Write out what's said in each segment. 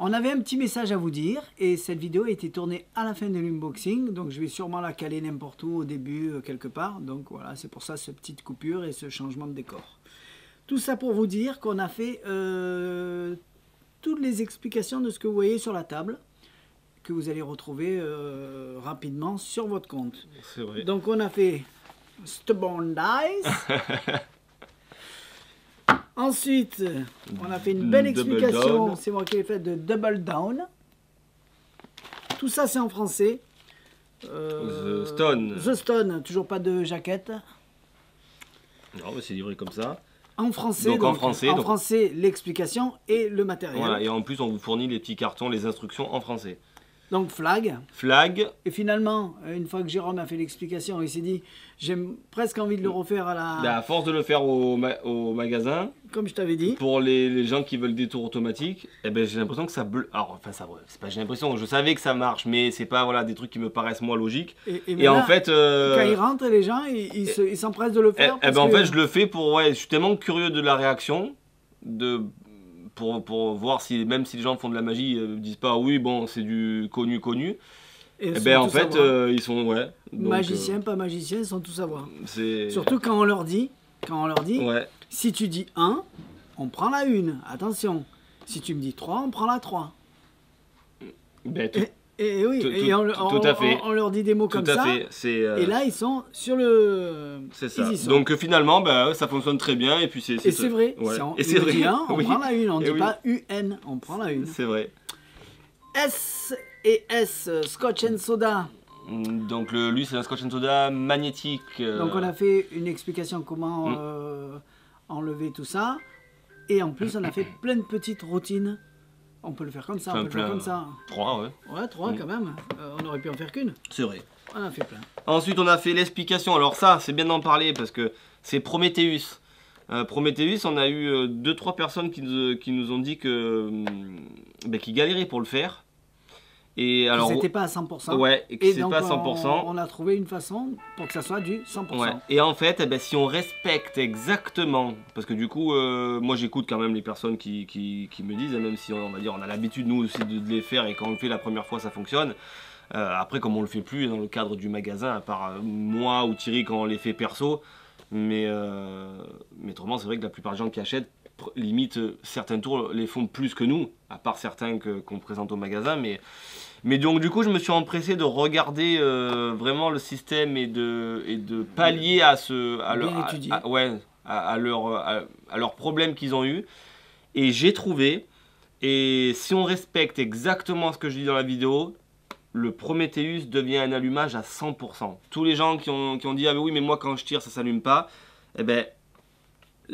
On avait un petit message à vous dire et cette vidéo a été tournée à la fin de l'unboxing, donc je vais sûrement la caler n'importe où au début, quelque part. Donc voilà, c'est pour ça cette petite coupure et ce changement de décor. Tout ça pour vous dire qu'on a fait toutes les explications de ce que vous voyez sur la table, que vous allez retrouver rapidement sur votre compte. C'est vrai. Donc on a fait Stubborn Dice. Ensuite, on a fait une belle explication, c'est moi qui l'ai fait, de Double Down. Tout ça c'est en français. The Stone. The Stone, toujours pas de jaquette. Non, mais c'est livré comme ça. En français, donc en français, l'explication et le matériel. Voilà, et en plus on vous fournit les petits cartons, les instructions en français. Donc flag. Flag. Et finalement, une fois que Jérôme a fait l'explication, il s'est dit, j'ai presque envie de le refaire à la... À force de le faire au magasin, comme je t'avais dit. Pour les gens qui veulent des tours automatiques, eh ben, j'ai l'impression que ça... Alors, enfin, ça... C'est pas j'ai l'impression, je savais que ça marche, mais c'est pas voilà, des trucs qui me paraissent moins logiques. Et en fait... Quand ils rentrent, les gens, ils s'empressent de le faire. Eh ben, en fait, je le fais pour... Ouais, je suis tellement curieux de la réaction, pour voir si, même si les gens font de la magie, disent pas oui, bon, c'est du connu. Et ben en fait, ils sont ouais. Donc, magiciens, pas magiciens, ils sont tous à voir. C'est... Surtout quand on leur dit, ouais. Si tu dis 1, on prend la 1, attention. Si tu me dis 3, on prend la 3. Ben, et oui, tout à fait. On leur dit des mots comme ça. Tout à fait. Et là, ils sont sur le... C'est ça. Donc finalement, bah, ça fonctionne très bien. Et puis c'est vrai. Ouais. Et c'est vrai. On prend la 1, on ne dit oui. pas UN, on prend la 1. C'est vrai. S et S, Scotch and Soda. Donc lui, c'est un Scotch and Soda magnétique. Donc on a fait une explication comment enlever tout ça. Et en plus, on a fait plein de petites routines. On peut le faire comme ça, on peut le faire comme ça. 3, ouais. Ouais, 3 quand même. On aurait pu en faire qu'une. C'est vrai. On a fait plein. Ensuite, on a fait l'explication. Alors ça, c'est bien d'en parler parce que c'est Prometheus. Prometheus, on a eu 2-3 personnes qui nous ont dit que qu'ils galéraient pour le faire. Et alors, c'était pas à 100%. Ouais, et que c'est pas à 100%. On a trouvé une façon pour que ça soit du 100%. Ouais. Et en fait, si on respecte exactement, parce que du coup, moi j'écoute quand même les personnes qui me disent, même si on va dire on a l'habitude nous aussi de les faire et quand on le fait la première fois ça fonctionne. Après, comme on le fait plus dans le cadre du magasin, à part moi ou Thierry quand on les fait perso, mais autrement, c'est vrai que la plupart des gens qui achètent, limite certains tours les font plus que nous, à part certains qu'on présente au magasin, mais donc du coup je me suis empressé de regarder vraiment le système et de pallier à leurs problèmes qu'ils ont eu. Et j'ai trouvé, et si on respecte exactement ce que je dis dans la vidéo, le Prometheus devient un allumage à 100%. Tous les gens qui ont dit ah mais oui mais moi quand je tire ça s'allume pas, eh ben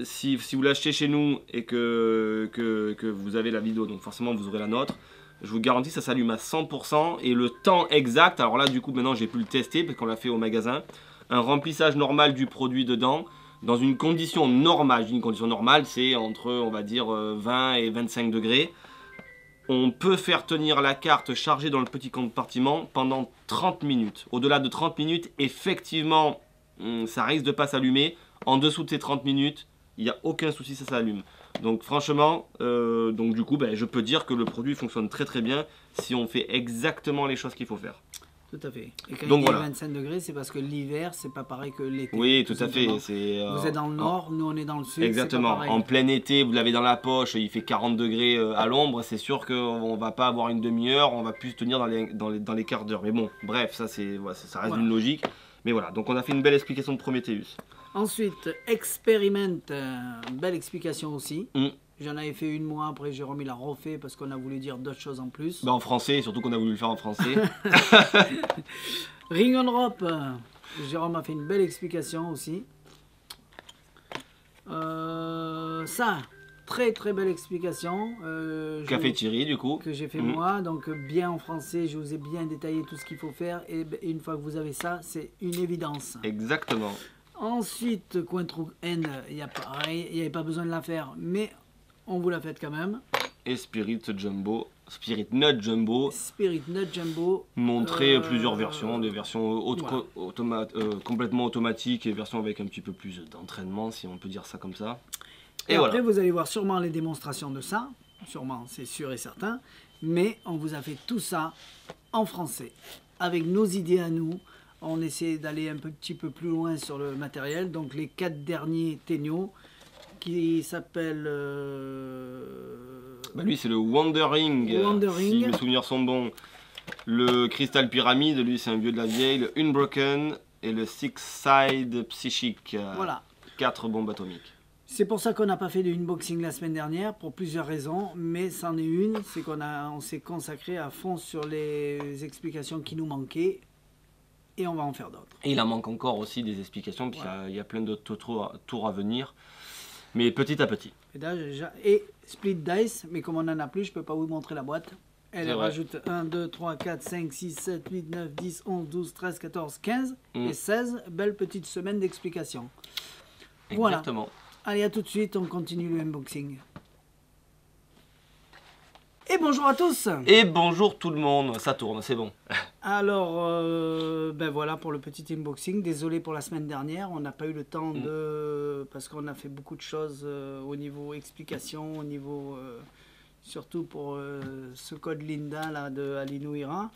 si vous l'achetez chez nous et que vous avez la vidéo, donc forcément vous aurez la nôtre, je vous garantis ça s'allume à 100% et le temps exact, alors là du coup maintenant j'ai pu le tester parce qu'on l'a fait au magasin, un remplissage normal du produit dedans, dans une condition normale, c'est entre on va dire 20 et 25 degrés, on peut faire tenir la carte chargée dans le petit compartiment pendant 30 minutes. Au-delà de 30 minutes, effectivement ça risque de pas s'allumer, en dessous de ces 30 minutes, il n'y a aucun souci, ça s'allume. Donc franchement, donc du coup, je peux dire que le produit fonctionne très très bien si on fait exactement les choses qu'il faut faire. Tout à fait. Et quand donc, il y a 25 degrés, c'est parce que l'hiver, c'est pas pareil que l'été. Oui, tout à fait. Vous êtes dans le nord, nous on est dans le sud. Exactement. En plein été, vous l'avez dans la poche, il fait 40 degrés à l'ombre, c'est sûr qu'on va pas avoir une demi-heure, on va plus se tenir dans les quarts d'heure. Mais bon, bref, ça reste une logique. Mais voilà, donc on a fait une belle explication de Prometheus. Ensuite, expérimente, belle explication aussi. J'en avais fait une moi, après Jérôme il a refait parce qu'on a voulu dire d'autres choses en plus. En français, surtout qu'on a voulu le faire en français. Ring on Rope, Jérôme a fait une belle explication aussi. Ça, très très belle explication. Qu'a fait Thierry du coup. Que j'ai fait moi, donc bien en français, je vous ai bien détaillé tout ce qu'il faut faire. Et une fois que vous avez ça, c'est une évidence. Exactement. Ensuite, Cointreau N, il n'y avait pas besoin de la faire, mais on vous l'a fait quand même. Et Spirit Nut Jumbo. Montrer plusieurs versions, des versions complètement automatiques et versions avec un petit peu plus d'entraînement, si on peut dire ça comme ça. Et après, vous allez voir sûrement les démonstrations de ça, sûrement, c'est sûr et certain. mais on vous a fait tout ça en français, avec nos idées à nous. On essaie d'aller un petit peu plus loin sur le matériel, donc les 4 derniers Tenyo, qui s'appellent... Bah lui c'est le Wandering, si mes souvenirs sont bons. Le Crystal Pyramide, lui c'est un vieux de la vieille. Le Unbroken et le Six Side Psychic. Voilà. 4 bombes atomiques. C'est pour ça qu'on n'a pas fait de unboxing la semaine dernière, pour plusieurs raisons, mais c'en est une, c'est on s'est consacré à fond sur les explications qui nous manquaient, et on va en faire d'autres. Et il en manque encore aussi des explications, puis voilà. il y a plein d'autres tours à venir, mais petit à petit. Et Split Dice, mais comme on n'en a plus, je ne peux pas vous montrer la boîte. Elle rajoute 1, 2, 3, 4, 5, 6, 7, 8, 9, 10, 11, 12, 13, 14, 15 et 16. Belle petite semaine d'explications. Exactement. Voilà. Allez, à tout de suite, on continue le unboxing. Et bonjour à tous. Et bonjour tout le monde, ça tourne, c'est bon. Alors, ben voilà pour le petit unboxing. Désolé pour la semaine dernière, on n'a pas eu le temps de... Parce qu'on a fait beaucoup de choses au niveau explication, au niveau... surtout pour ce code Linda là, de Alinuira.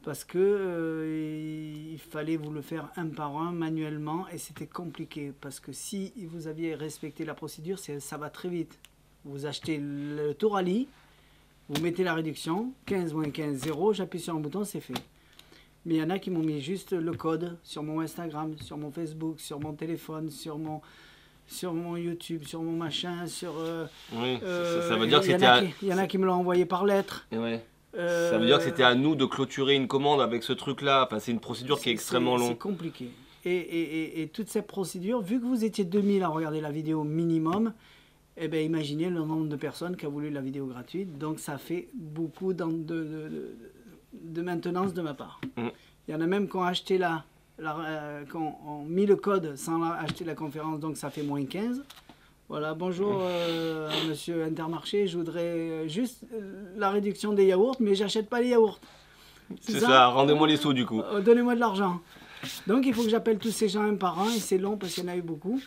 Parce que il fallait vous le faire un par un manuellement et c'était compliqué. Parce que si vous aviez respecté la procédure, ça va très vite. Vous achetez le Torali, vous mettez la réduction, 15 moins 15, 0, j'appuie sur un bouton, c'est fait. Mais il y en a qui m'ont mis juste le code sur mon Instagram, sur mon Facebook, sur mon téléphone, sur mon YouTube, sur mon machin, sur... oui, ça veut dire que c'était... Il y en a qui me l'ont envoyé par lettre. Ouais. Ça veut dire que c'était à nous de clôturer une commande avec ce truc-là. Enfin, c'est une procédure qui est extrêmement longue. C'est compliqué. Et toute cette procédure, vu que vous étiez 2000 à regarder la vidéo minimum, eh bien, imaginez le nombre de personnes qui a voulu la vidéo gratuite. Donc, ça fait beaucoup de maintenance de ma part. Il y en a même qui ont acheté qui ont mis le code sans acheter la conférence, donc ça fait moins 15. Voilà, bonjour monsieur Intermarché, je voudrais juste la réduction des yaourts, mais j'achète pas les yaourts. C'est ça, rendez-moi les sous du coup. Donnez-moi de l'argent. Donc il faut que j'appelle tous ces gens un par un, et c'est long parce qu'il y en a eu beaucoup,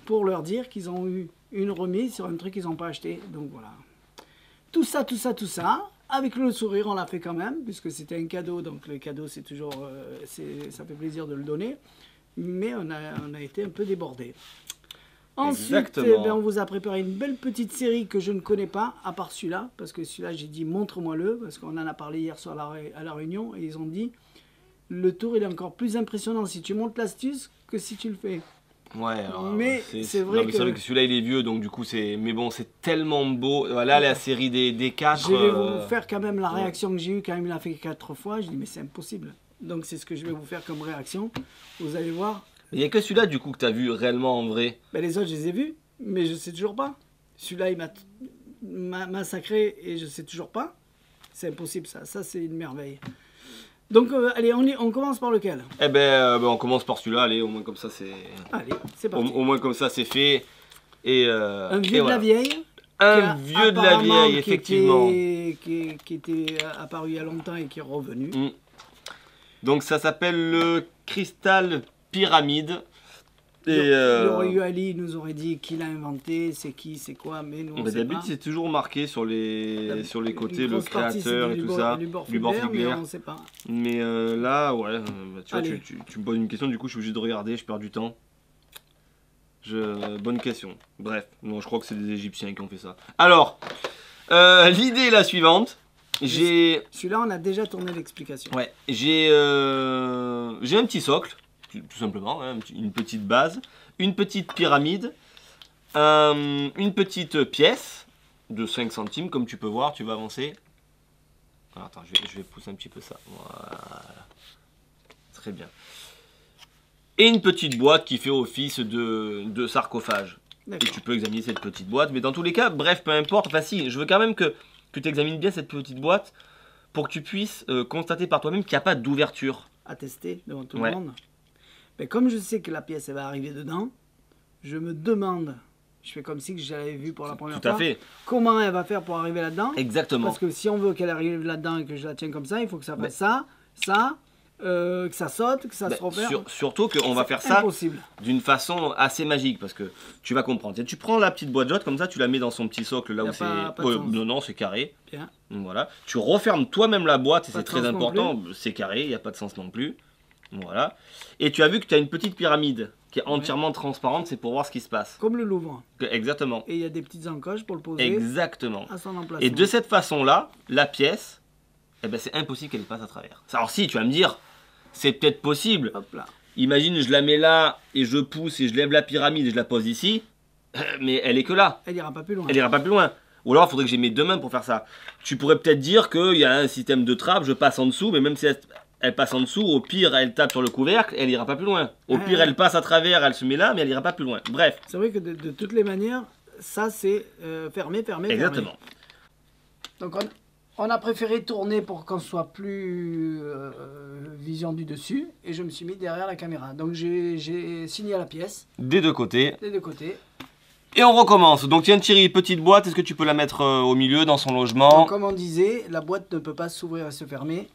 pour leur dire qu'ils ont eu une remise sur un truc qu'ils n'ont pas acheté. Donc voilà. Tout ça, avec le sourire, on l'a fait quand même, puisque c'était un cadeau, donc le cadeau c'est toujours, ça fait plaisir de le donner, mais on a été un peu débordé. Ensuite, ben, on vous a préparé une belle petite série que je ne connais pas, à part celui-là, parce que celui-là, j'ai dit montre-moi-le, parce qu'on en a parlé hier soir à la réunion, et ils ont dit, le tour il est encore plus impressionnant si tu montes l'astuce que si tu le fais. Ouais, alors, mais c'est vrai, que celui-là il est vieux, donc du coup c'est... Mais bon, c'est tellement beau. Voilà, la série des 4... Je vais vous faire quand même la réaction que j'ai eue quand il l'a fait 4 fois, je dis mais c'est impossible. Donc c'est ce que je vais vous faire comme réaction, vous allez voir. Il n'y a que celui-là du coup que tu as vu réellement en vrai. Ben, les autres je les ai vus, mais je sais toujours pas. Celui-là il m'a massacré et je sais toujours pas. C'est impossible ça, c'est une merveille. Donc allez, on commence par lequel? Eh ben, on commence par celui-là, allez, au moins comme ça c'est... Allez, c'est parti. Au moins comme ça c'est fait. Et, un vieux de la vieille. Un vieux de la vieille, effectivement. Qui était apparu il y a longtemps et qui est revenu. Donc ça s'appelle le Crystal Pyramide. Le roi Ali nous aurait dit qui l'a inventé, c'est qui, c'est quoi, mais nous on sait pas. D'habitude c'est toujours marqué sur les côtés, le créateur et tout ça, du bord Fugler, mais on sait pas. Mais là, ouais, tu vois, tu me poses une question, du coup je suis obligé de regarder, je perds du temps. Bonne question. Bref, non, je crois que c'est des Égyptiens qui ont fait ça. Alors, l'idée est la suivante. Celui-là, on a déjà tourné l'explication. Ouais, j'ai un petit socle. Tout simplement, hein, une petite base, une petite pyramide, une petite pièce de 5 centimes, comme tu peux voir, tu vas avancer. Alors, attends, je vais pousser un petit peu ça. Voilà. Très bien. Et une petite boîte qui fait office de sarcophage. Et tu peux examiner cette petite boîte, mais dans tous les cas, bref, peu importe. Enfin si, je veux quand même que tu examines bien cette petite boîte pour que tu puisses constater par toi-même qu'il n'y a pas d'ouverture. À tester devant tout le monde. Mais comme je sais que la pièce elle va arriver dedans, je me demande, je fais comme si je l'avais vu pour la première fois, comment elle va faire pour arriver là-dedans. Exactement. Parce que si on veut qu'elle arrive là-dedans et que je la tienne comme ça, il faut que ça fasse ça, que ça saute, que ça se referme. Surtout qu'on va faire ça impossible. d'une façon assez magique parce que tu vas comprendre. Tu prends la petite boîte jaune comme ça, tu la mets dans son petit socle là où c'est. Non, c'est carré. Bien. Voilà. Tu refermes toi-même la boîte et c'est très important. C'est carré, il n'y a pas de sens non plus. Voilà. Et tu as vu que tu as une petite pyramide qui est entièrement transparente, c'est pour voir ce qui se passe. Comme le Louvre. Exactement. Et il y a des petites encoches pour le poser. Exactement. À son emplacement. Et de cette façon-là, la pièce, eh ben, c'est impossible qu'elle passe à travers. Alors si, tu vas me dire, c'est peut-être possible. Hop là. Imagine, je la mets là et je pousse et je lève la pyramide et je la pose ici, mais elle est que là. Elle ira pas plus loin. Elle ira pas plus loin. Ou alors, il faudrait que j'ai mes deux mains pour faire ça. Tu pourrais peut-être dire qu'il y a un système de trappe, je passe en dessous, mais même si elle passe en dessous, au pire, elle tape sur le couvercle, elle ira pas plus loin. Au pire, elle passe à travers, elle se met là, mais elle ira pas plus loin. Bref. C'est vrai que de toutes les manières, ça c'est fermé. Exactement. Donc on a préféré tourner pour qu'on soit plus vision du dessus, et je me suis mis derrière la caméra. Donc j'ai signé à la pièce. Des deux côtés. Des deux côtés. Et on recommence. Donc tiens Thierry, petite boîte, est-ce que tu peux la mettre au milieu dans son logement? Donc, comme on disait, la boîte ne peut pas s'ouvrir et se fermer.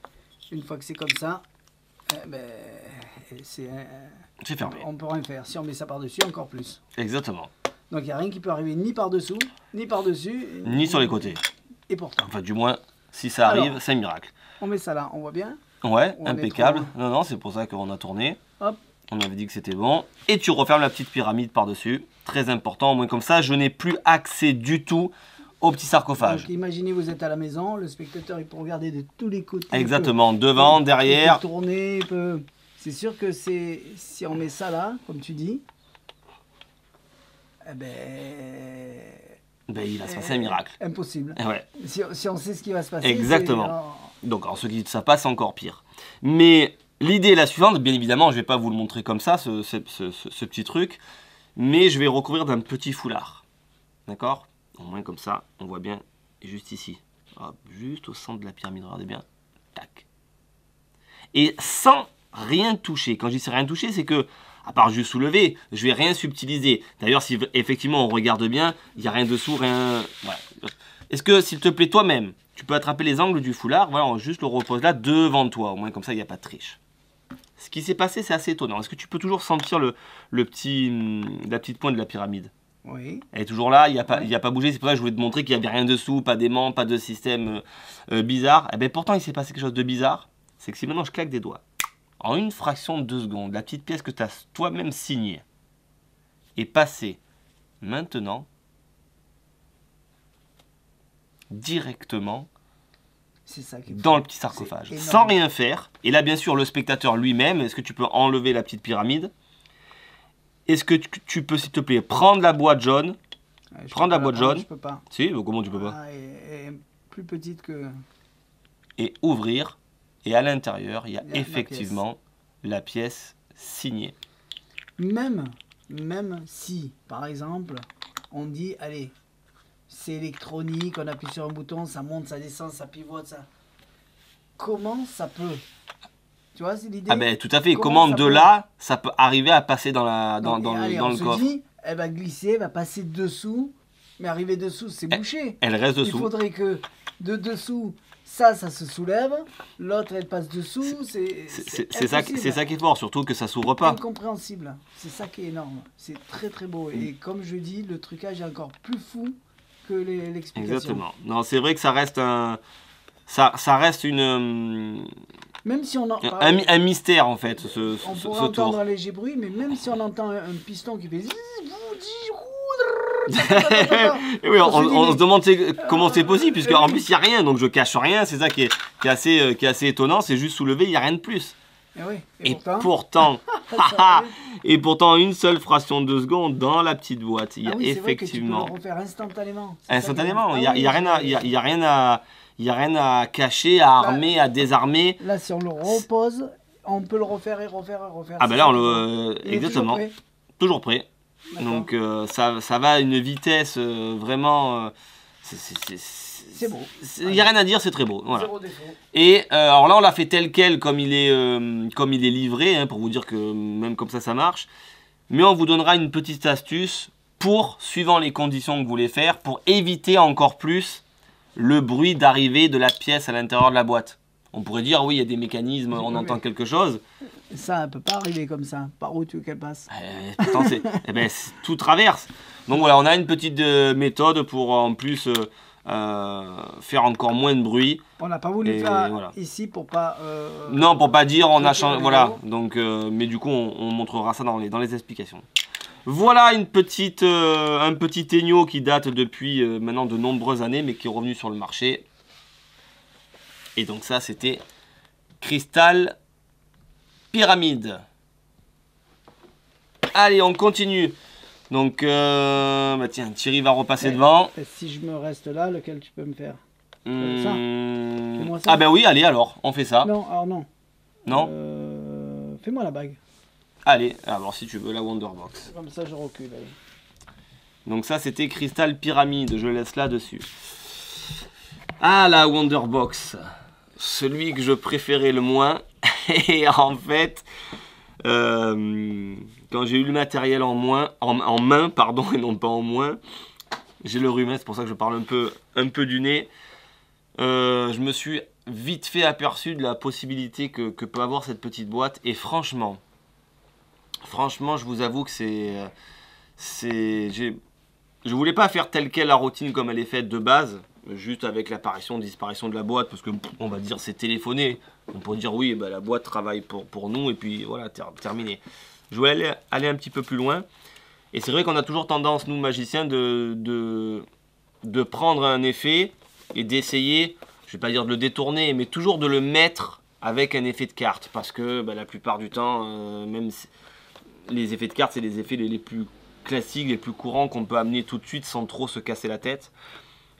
Une fois que c'est comme ça, c'est fermé. On peut rien faire. Si on met ça par-dessus, encore plus. Exactement. Donc il n'y a rien qui peut arriver ni par-dessous, ni par-dessus. Ni sur les côtés. Et pourtant. Enfin du moins, si ça arrive, c'est un miracle. On met ça là, on voit bien? Ouais, impeccable. Non, c'est pour ça qu'on a tourné. Hop. On avait dit que c'était bon. Et tu refermes la petite pyramide par-dessus. Très important, au moins comme ça, je n'ai plus accès du tout au petit sarcophage. Donc imaginez, vous êtes à la maison, le spectateur il peut regarder de tous les côtés. Exactement, devant, derrière. Il peut tourner, il peut... C'est sûr que si on met ça là, comme tu dis, eh il va se passer un miracle. Impossible. Ouais. Si on sait ce qui va se passer. Exactement. Donc, alors, ceux qui disent ça passe, encore pire. Mais l'idée est la suivante. Bien évidemment, je ne vais pas vous le montrer comme ça, ce petit truc. Mais je vais recouvrir d'un petit foulard. D'accord? Au moins comme ça, on voit bien juste ici. Hop, juste au centre de la pyramide, regardez bien. Tac. Et sans rien toucher. Quand je dis rien toucher, c'est que, à part juste soulever, je vais rien subtiliser. D'ailleurs, si effectivement on regarde bien, il n'y a rien dessous, rien... Voilà. Est-ce que, s'il te plaît, toi-même, tu peux attraper les angles du foulard? Voilà, on juste le repose là devant toi. Au moins comme ça, il n'y a pas de triche. Ce qui s'est passé, c'est assez étonnant. Est-ce que tu peux toujours sentir la petite pointe de la pyramide? Oui. Elle est toujours là, il n'y a pas bougé. C'est pour ça que je voulais te montrer qu'il n'y avait rien dessous, pas d'aimant, pas de système bizarre. Et bien pourtant, il s'est passé quelque chose de bizarre. C'est que si maintenant je claque des doigts, en une fraction de 2 secondes, la petite pièce que tu as toi-même signée est passée maintenant directement dans le petit sarcophage. Sans rien faire. Et là, bien sûr, le spectateur lui-même, est-ce que tu peux enlever la petite pyramide? Est-ce que tu peux, s'il te plaît, prendre la boîte jaune? Prendre la boîte jaune. Je peux pas. Si, comment tu peux pas? Elle est plus petite que... Et ouvrir. Et à l'intérieur, il y a effectivement la pièce signée. Même si, par exemple, on dit, allez, c'est électronique, on appuie sur un bouton, ça monte, ça descend, ça pivote, ça... Comment ça peut? Tu vois, c'est l'idée. Ah ben tout à fait. Comment de là, ça peut arriver à passer dans le coffre? Dit, elle va glisser, elle va passer dessous, mais arriver dessous, c'est bouché. Elle reste dessous. Il faudrait que de dessous, ça se soulève, l'autre elle passe dessous, c'est ça qui est fort, surtout que ça s'ouvre pas. Incompréhensible. C'est ça qui est énorme. C'est très très beau. Et comme je dis, le trucage est encore plus fou que l'explication. Exactement. Non, c'est vrai que ça reste ça reste une... Même si on un mystère en fait, on pourrait entendre un léger bruit, mais même si on entend un piston qui fait... Et oui, on se demande comment c'est possible, puisque en plus il n'y a rien, donc je cache rien, c'est ça qui est assez étonnant, c'est juste soulevé, il n'y a rien de plus. Et pourtant, et pourtant une seule fraction de seconde dans la petite boîte, il y a effectivement... Tu peux le refaire instantanément. Instantanément, il n'y a rien à cacher, à armer, à désarmer. Là, si on le repose, on peut le refaire et refaire. Ah ben là, exactement. Toujours prêt. Donc ça va à une vitesse vraiment... c'est beau. Il n'y a rien à dire, c'est très beau. Voilà. Zéro défaut. Et alors là, on l'a fait tel quel, comme il est livré, hein, pour vous dire que même comme ça marche. Mais on vous donnera une petite astuce pour, suivant les conditions que vous voulez faire, pour éviter encore plus le bruit d'arrivée de la pièce à l'intérieur de la boîte. On pourrait dire, oui, il y a des mécanismes, on entend quelque chose. Ça ne peut pas arriver comme ça. Par où tu veux qu'elle passe? Pourtant, tout traverse. Donc voilà, on a une petite méthode pour en plus faire encore moins de bruit. On n'a pas voulu faire voilà. ici pour pas... non, pour pas dire on a changé. Voilà, donc, mais du coup, on montrera ça dans les explications. Voilà un petit Tegno qui date depuis maintenant de nombreuses années, mais qui est revenu sur le marché. Et donc ça, c'était Crystal Pyramide. Allez, on continue. Donc, tiens, Thierry va repasser devant. Si je me reste là, lequel tu peux me faire? Ça. Fais-moi ça. Ah ben oui, allez alors, on fait ça. Non, alors non. Non. Fais-moi la bague. Allez, alors si tu veux la Wonderbox. Comme ça, je recule. Allez. Donc ça, c'était Crystal Pyramide. Je laisse là dessus. Ah, la Wonderbox. Celui que je préférais le moins. Et en fait, quand j'ai eu le matériel en main, pardon, et non pas en moins, j'ai le rhume, c'est pour ça que je parle un peu du nez. Je me suis vite fait aperçu de la possibilité que peut avoir cette petite boîte. Et franchement, je vous avoue que je voulais pas faire telle quelle la routine comme elle est faite de base, juste avec l'apparition, disparition de la boîte, parce que on va dire c'est téléphoné. On pourrait dire oui, bah, la boîte travaille pour nous et puis voilà, terminé. Je voulais aller un petit peu plus loin. Et c'est vrai qu'on a toujours tendance, nous magiciens, de prendre un effet et d'essayer, je vais pas dire de le détourner, mais toujours de le mettre avec un effet de carte. Parce que bah, la plupart du temps, même les effets de carte, c'est les effets les plus classiques, les plus courants qu'on peut amener tout de suite sans trop se casser la tête.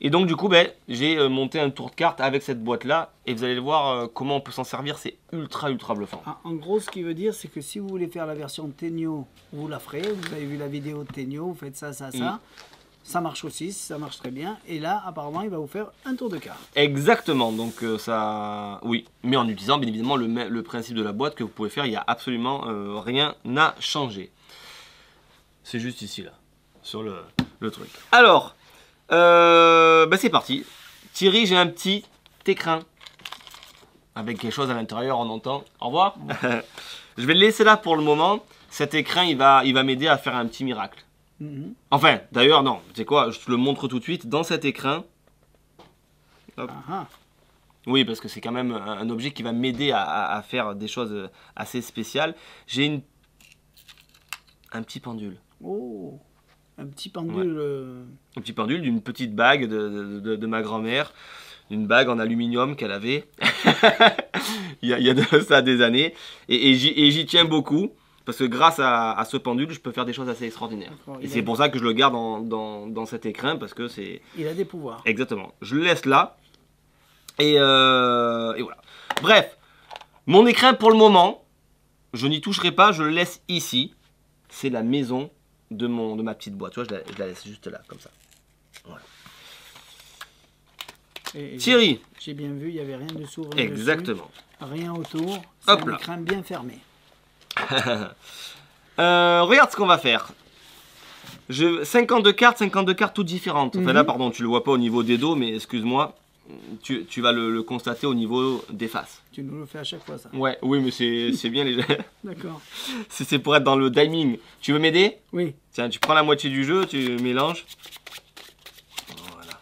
Et donc du coup, j'ai monté un tour de carte avec cette boîte-là. Et vous allez voir comment on peut s'en servir, c'est ultra bluffant. Ah, en gros, ce qui veut dire, c'est que si vous voulez faire la version Tegno, vous la ferez. Vous avez vu la vidéo de Tegno, vous faites ça. Ça marche aussi, ça marche très bien. Et là, apparemment, il va vous faire un tour de carte. Exactement, donc ça... Oui, mais en utilisant bien évidemment le principe de la boîte que vous pouvez faire, il n'y a absolument rien à changer. C'est juste ici, là, sur le truc. Alors, c'est parti. Thierry, j'ai un petit écrin. Avec quelque chose à l'intérieur, on entend. Au revoir. Je vais le laisser là pour le moment. Cet écrin, il va m'aider à faire un petit miracle. Enfin, d'ailleurs, non, tu sais quoi, je te le montre tout de suite. Dans cet écrin, hop. Oui, parce que c'est quand même un objet qui va m'aider à faire des choses assez spéciales. J'ai un petit pendule. Oh, un petit pendule. Ouais. Un petit pendule d'une petite bague de ma grand-mère. Une bague en aluminium qu'elle avait. il y a de ça des années. Et j'y tiens beaucoup. Parce que grâce à ce pendule, je peux faire des choses assez extraordinaires. Et c'est pour ça que je le garde dans cet écrin, parce que c'est... Il a des pouvoirs. Exactement. Je le laisse là. Et voilà. Bref, mon écrin pour le moment, je n'y toucherai pas, je le laisse ici. C'est la maison de ma petite boîte. Tu vois, je la laisse juste là, comme ça. Voilà. Thierry. J'ai bien vu, il n'y avait rien dessous. Exactement. Dessus, rien autour. C'est un écrin bien fermé. Regarde ce qu'on va faire. 52 cartes toutes différentes. Enfin là, pardon, tu le vois pas au niveau des dos, mais excuse-moi, tu vas le constater au niveau des faces. Tu nous le fais à chaque fois, ça. Ouais, oui, mais c'est bien les jeux. D'accord. C'est pour être dans le timing. Tu veux m'aider? Oui. Tiens, tu prends la moitié du jeu, tu mélanges. Voilà.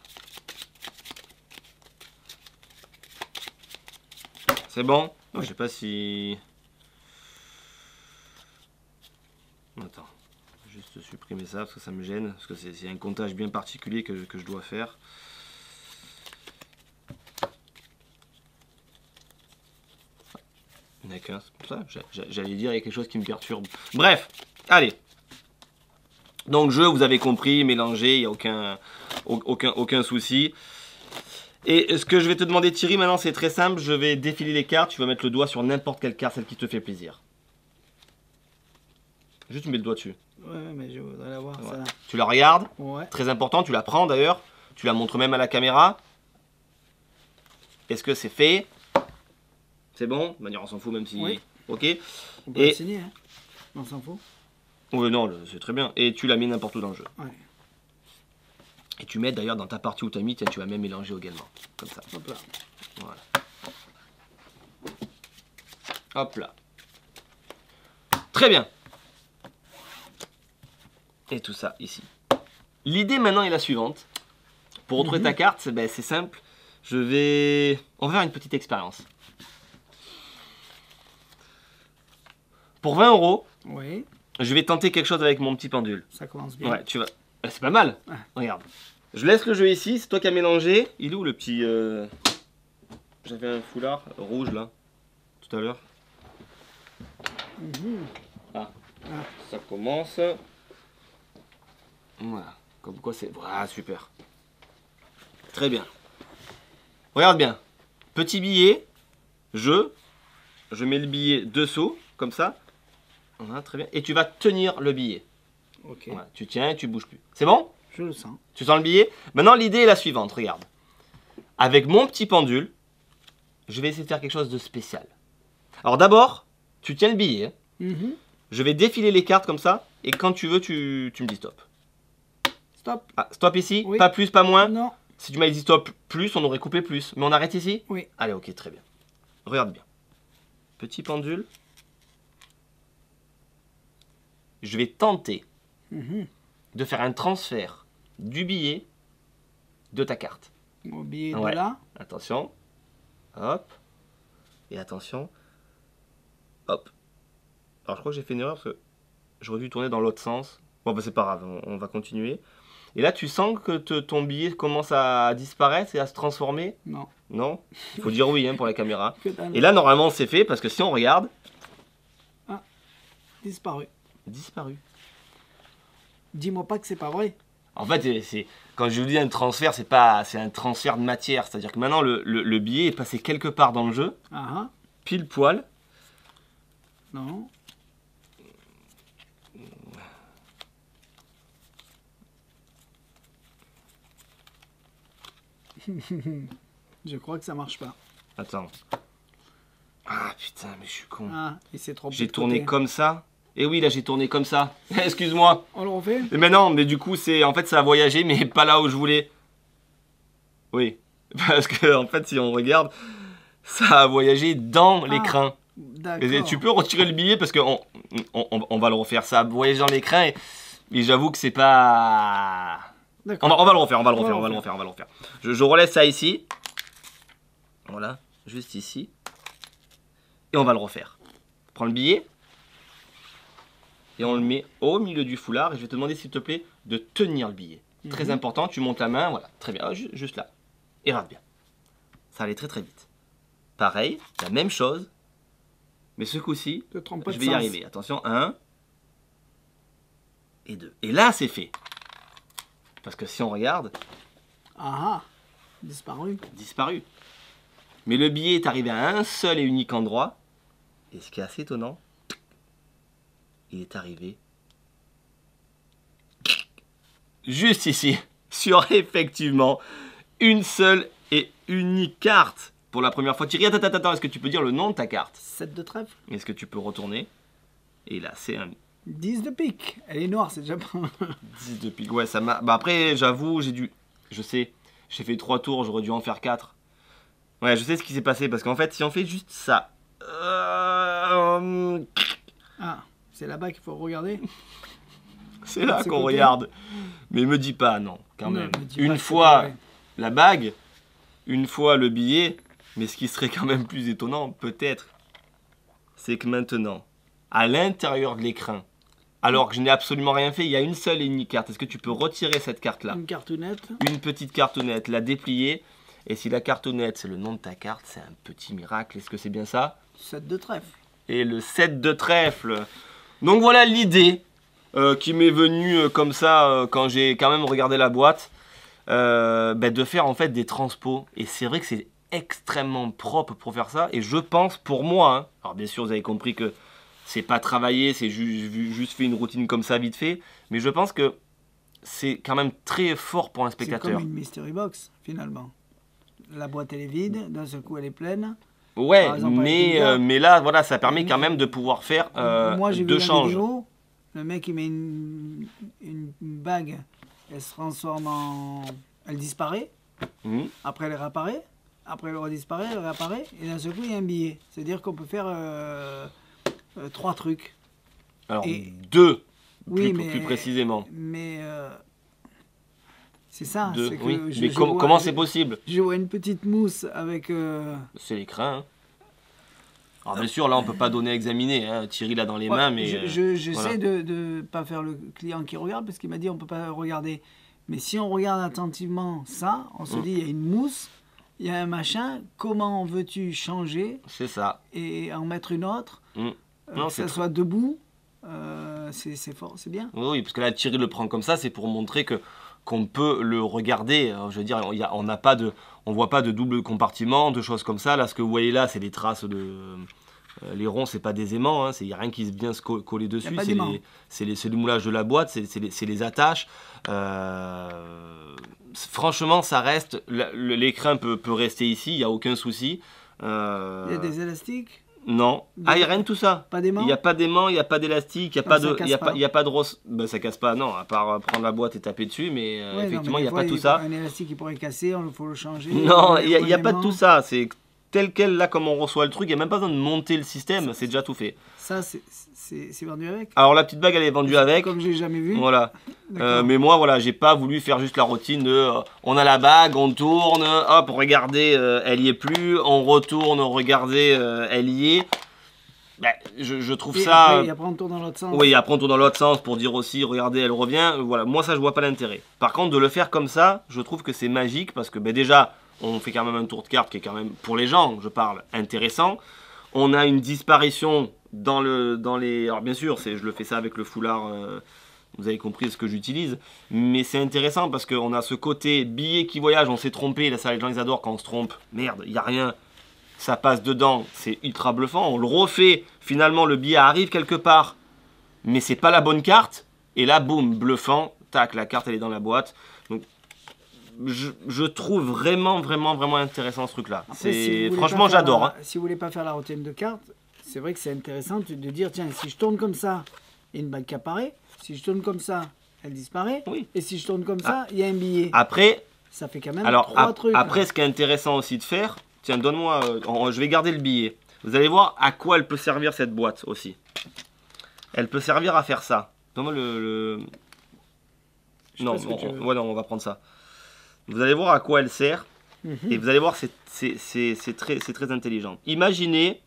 C'est bon? Je sais pas si... Attends, juste supprimer ça parce que ça me gêne, parce que c'est un comptage bien particulier que je dois faire. Il n'y en a qu'un, c'est pour ça. J'allais dire, il y a quelque chose qui me perturbe. Bref, allez. Donc vous avez compris, mélanger, il n'y a aucun souci. Et ce que je vais te demander Thierry maintenant, c'est très simple. Je vais défiler les cartes, tu vas mettre le doigt sur n'importe quelle carte, celle qui te fait plaisir. Juste tu mets le doigt dessus. Ouais, mais je voudrais la voir, ça. Tu la regardes. Ouais. Très important, tu la prends d'ailleurs. Tu la montres même à la caméra. Est-ce que c'est fait? C'est bon? De manière, on s'en fout même si... Oui. Ok. On peut l'enseigner, hein. On s'en fout. Oui, non, c'est très bien. Et tu la mets n'importe où dans le jeu. Ouais. Et tu mets d'ailleurs dans ta partie où tu as mis, tiens, tu vas même mélanger également. Comme ça. Hop là. Voilà. Hop là. Très bien. Et tout ça ici. L'idée maintenant est la suivante. Pour retrouver ta carte, ben, c'est simple. On va faire une petite expérience. Pour 20 €, Oui, je vais tenter quelque chose avec mon petit pendule. ça commence bien. Ouais, tu vas. C'est pas mal. Ah. Regarde. Je laisse le jeu ici, c'est toi qui as mélangé. Il est où le petit. J'avais un foulard rouge là, tout à l'heure. Ah, ça commence. Voilà, comme quoi c'est. Voilà, super. Très bien. Regarde bien. Petit billet, je mets le billet dessous, comme ça. Voilà, très bien. Et tu vas tenir le billet. Ok, Voilà, tu tiens et tu bouges plus. C'est bon? je le sens. Tu sens le billet? Maintenant, l'idée est la suivante, regarde. Avec mon petit pendule, je vais essayer de faire quelque chose de spécial. Alors d'abord, tu tiens le billet. Je vais défiler les cartes comme ça. Et quand tu veux, tu me dis stop. Stop. Ah, stop ici? Oui. Pas plus, pas moins? Non. Si tu m'avais dit stop plus, on aurait coupé plus. Mais on arrête ici? Oui. Allez, ok, très bien. Regarde bien. Petit pendule. Je vais tenter de faire un transfert du billet de ta carte. Au billet de Ouais. là. Attention. Hop. Et attention. Hop. Alors je crois que j'ai fait une erreur parce que j'aurais dû tourner dans l'autre sens. Bon bah c'est pas grave, on va continuer. Et là tu sens que ton billet commence à disparaître et à se transformer? Non. Non? Il faut dire oui hein, pour la caméra. Que dalle. Et là normalement c'est fait parce que si on regarde, Disparu. disparu. Dis-moi pas que c'est pas vrai. En fait, quand je vous dis un transfert, c'est un transfert de matière. C'est-à-dire que maintenant le billet est passé quelque part dans le jeu, Ah pile poil. non. Je crois que ça marche pas. Attends. Ah putain, mais je suis con. Ah, il s'est trompé. J'ai de tourné côté. comme ça. Et oui, là j'ai tourné comme ça. Excuse-moi. On le refait? Mais non, mais du coup, en fait, ça a voyagé, mais pas là où je voulais. Oui. Parce que, en fait, si on regarde, ça a voyagé dans l'écran. D'accord. Et tu peux retirer le billet parce qu'on on va le refaire. Ça a voyagé dans l'écran et j'avoue que c'est pas. D'accord. On va le refaire, on va le refaire. Je relève ça ici. Voilà, juste ici. Et on va le refaire. Prends le billet. Et on le met au milieu du foulard. Et je vais te demander, s'il te plaît, de tenir le billet. Très important, tu montes la main, voilà, très bien, juste là. Et regarde bien. Ça allait très très vite. Pareil, la même chose. Mais ce coup-ci, Te trompe pas je de vais y sens. arriver. Attention, 1 et 2. Et là, c'est fait. Parce que si on regarde, Ah, disparu. disparu. Mais le billet est arrivé à un seul et unique endroit. Et ce qui est assez étonnant, il est arrivé juste ici, sur effectivement une seule et unique carte. Pour la première fois, Thierry, attends, est-ce que tu peux dire le nom de ta carte? 7 de trèfle. Est-ce que tu peux retourner? Et là, c'est un 10 de pique. Elle est noire, c'est déjà pas mal. 10 de pique. Ouais, ça m'a. Bah après, j'avoue, je sais, j'ai fait 3 tours, j'aurais dû en faire 4. Ouais, je sais ce qui s'est passé parce qu'en fait, si on fait juste ça. Ah, c'est là-bas qu'il faut regarder. C'est là ce qu'on côté. regarde. Mais me dis pas, non, quand Non, même. me dis pas Une que c'est fois pas vrai. la bague, une fois le billet, mais ce qui serait quand même plus étonnant, peut-être, c'est que maintenant, à l'intérieur de l'écran, alors que je n'ai absolument rien fait, il y a une seule et unique carte. Est-ce que tu peux retirer cette carte-là? Une cartonnette. Une petite cartonnette, la déplier. Et si la cartonnette, c'est le nom de ta carte, c'est un petit miracle. Est-ce que c'est bien ça? 7 de trèfle. Et le 7 de trèfle. Donc voilà l'idée qui m'est venue comme ça quand j'ai quand même regardé la boîte. De faire en fait des transpos. Et c'est vrai que c'est extrêmement propre pour faire ça. Et je pense pour moi, hein, alors bien sûr vous avez compris que c'est pas travaillé, c'est juste fait une routine comme ça vite fait. Mais je pense que c'est quand même très fort pour un C'est spectateur. comme une mystery box, finalement. La boîte, elle est vide. D'un seul coup, elle est pleine. Ouais, Par exemple, avec une carte. mais là, voilà, ça permet quand même de pouvoir faire Moi, j'ai vu deux la changes. vidéo. Le mec, il met une bague. Elle se transforme en... Elle disparaît. Mhm. Après, elle réapparaît. après il disparaît, il réapparaît, et d'un seul coup il y a un billet. C'est-à-dire qu'on peut faire 3 trucs. Alors, Et- 2, Oui, plus précisément. Mais c'est ça. 2, C'est que oui. Mais comment c'est possible? Je vois une petite mousse avec... C'est l'écran. Hein. Alors bien sûr, là on peut pas donner à examiner. Hein. Thierry l'a dans les mains, mais... J'essaie voilà. de ne pas faire le client qui regarde, parce qu'il m'a dit on peut pas regarder. Mais si on regarde attentivement ça, on se dit il y a une mousse, il y a un machin, comment veux-tu changer C'est ça. et en mettre une autre, Non, que ça soit debout, c'est fort, c'est bien. Oui, parce que là Thierry le prend comme ça, c'est pour montrer que qu'on peut le regarder. Je veux dire, on n'a pas de, on voit pas de double compartiment, de choses comme ça. Là, ce que vous voyez là, c'est des traces de... les ronds, c'est pas des aimants, hein, il n'y a rien qui vient se coller dessus. C'est le moulage de la boîte, c'est les attaches. Franchement, ça reste... L'écran peut rester ici, il n'y a aucun souci. Il y a des élastiques? Non. Ah, il n'y a rien de tout ça. Pas d'aimant? Il n'y a pas d'aimant, il n'y a pas d'élastique, il n'y a pas de rose. Ben, ça casse pas, non, à part prendre la boîte et taper dessus, mais Ouais, effectivement, il il n'y a pas tout ça. Un élastique qui pourrait casser, il faut le changer. Non, il n'y a pas de tout ça. C'est tel quel, là, comme on reçoit le truc, il n'y a même pas besoin de monter le système, c'est déjà tout fait. Ça, c'est vendu avec? Alors, la petite bague, elle est vendue avec. Comme j'ai jamais vu. Voilà. Mais moi, voilà, j'ai pas voulu faire juste la routine de on a la bague, on tourne, hop, regardez, elle y est plus, on retourne, regardez, elle y est. Ben, je trouve Et ça. après, on tourne dans l'autre sens. Oui, après on tourne dans l'autre sens pour dire aussi, regardez, elle revient. Voilà, moi ça je vois pas l'intérêt. Par contre, de le faire comme ça, je trouve que c'est magique parce que ben, déjà, on fait quand même un tour de carte qui est quand même, pour les gens, je parle, intéressant. On a une disparition dans les... Alors bien sûr, je le fais ça avec le foulard, vous avez compris ce que j'utilise. Mais c'est intéressant parce qu'on a ce côté billet qui voyage, on s'est trompé, là ça les gens ils adorent quand on se trompe. Merde, il n'y a rien. Ça passe dedans, c'est ultra bluffant. On le refait, finalement le billet arrive quelque part, mais c'est pas la bonne carte. Et là, boum, bluffant, tac, la carte elle est dans la boîte. Donc, je trouve vraiment intéressant ce truc-là. Franchement, j'adore. Hein. Si vous voulez pas faire la routine de cartes, c'est vrai que c'est intéressant de dire tiens, si je tourne comme ça, il y a une bague qui apparaît. Si je tourne comme ça, elle disparaît. Oui. Et si je tourne comme ça, il y a un billet. Après, ça fait quand même 3 trucs. Après, ce qui est intéressant aussi de faire, tiens, donne-moi, je vais garder le billet. Vous allez voir à quoi elle peut servir cette boîte aussi. Elle peut servir à faire ça. Donne-moi non, on va prendre ça. Vous allez voir à quoi elle sert. Et vous allez voir, c'est très intelligent. Imaginez...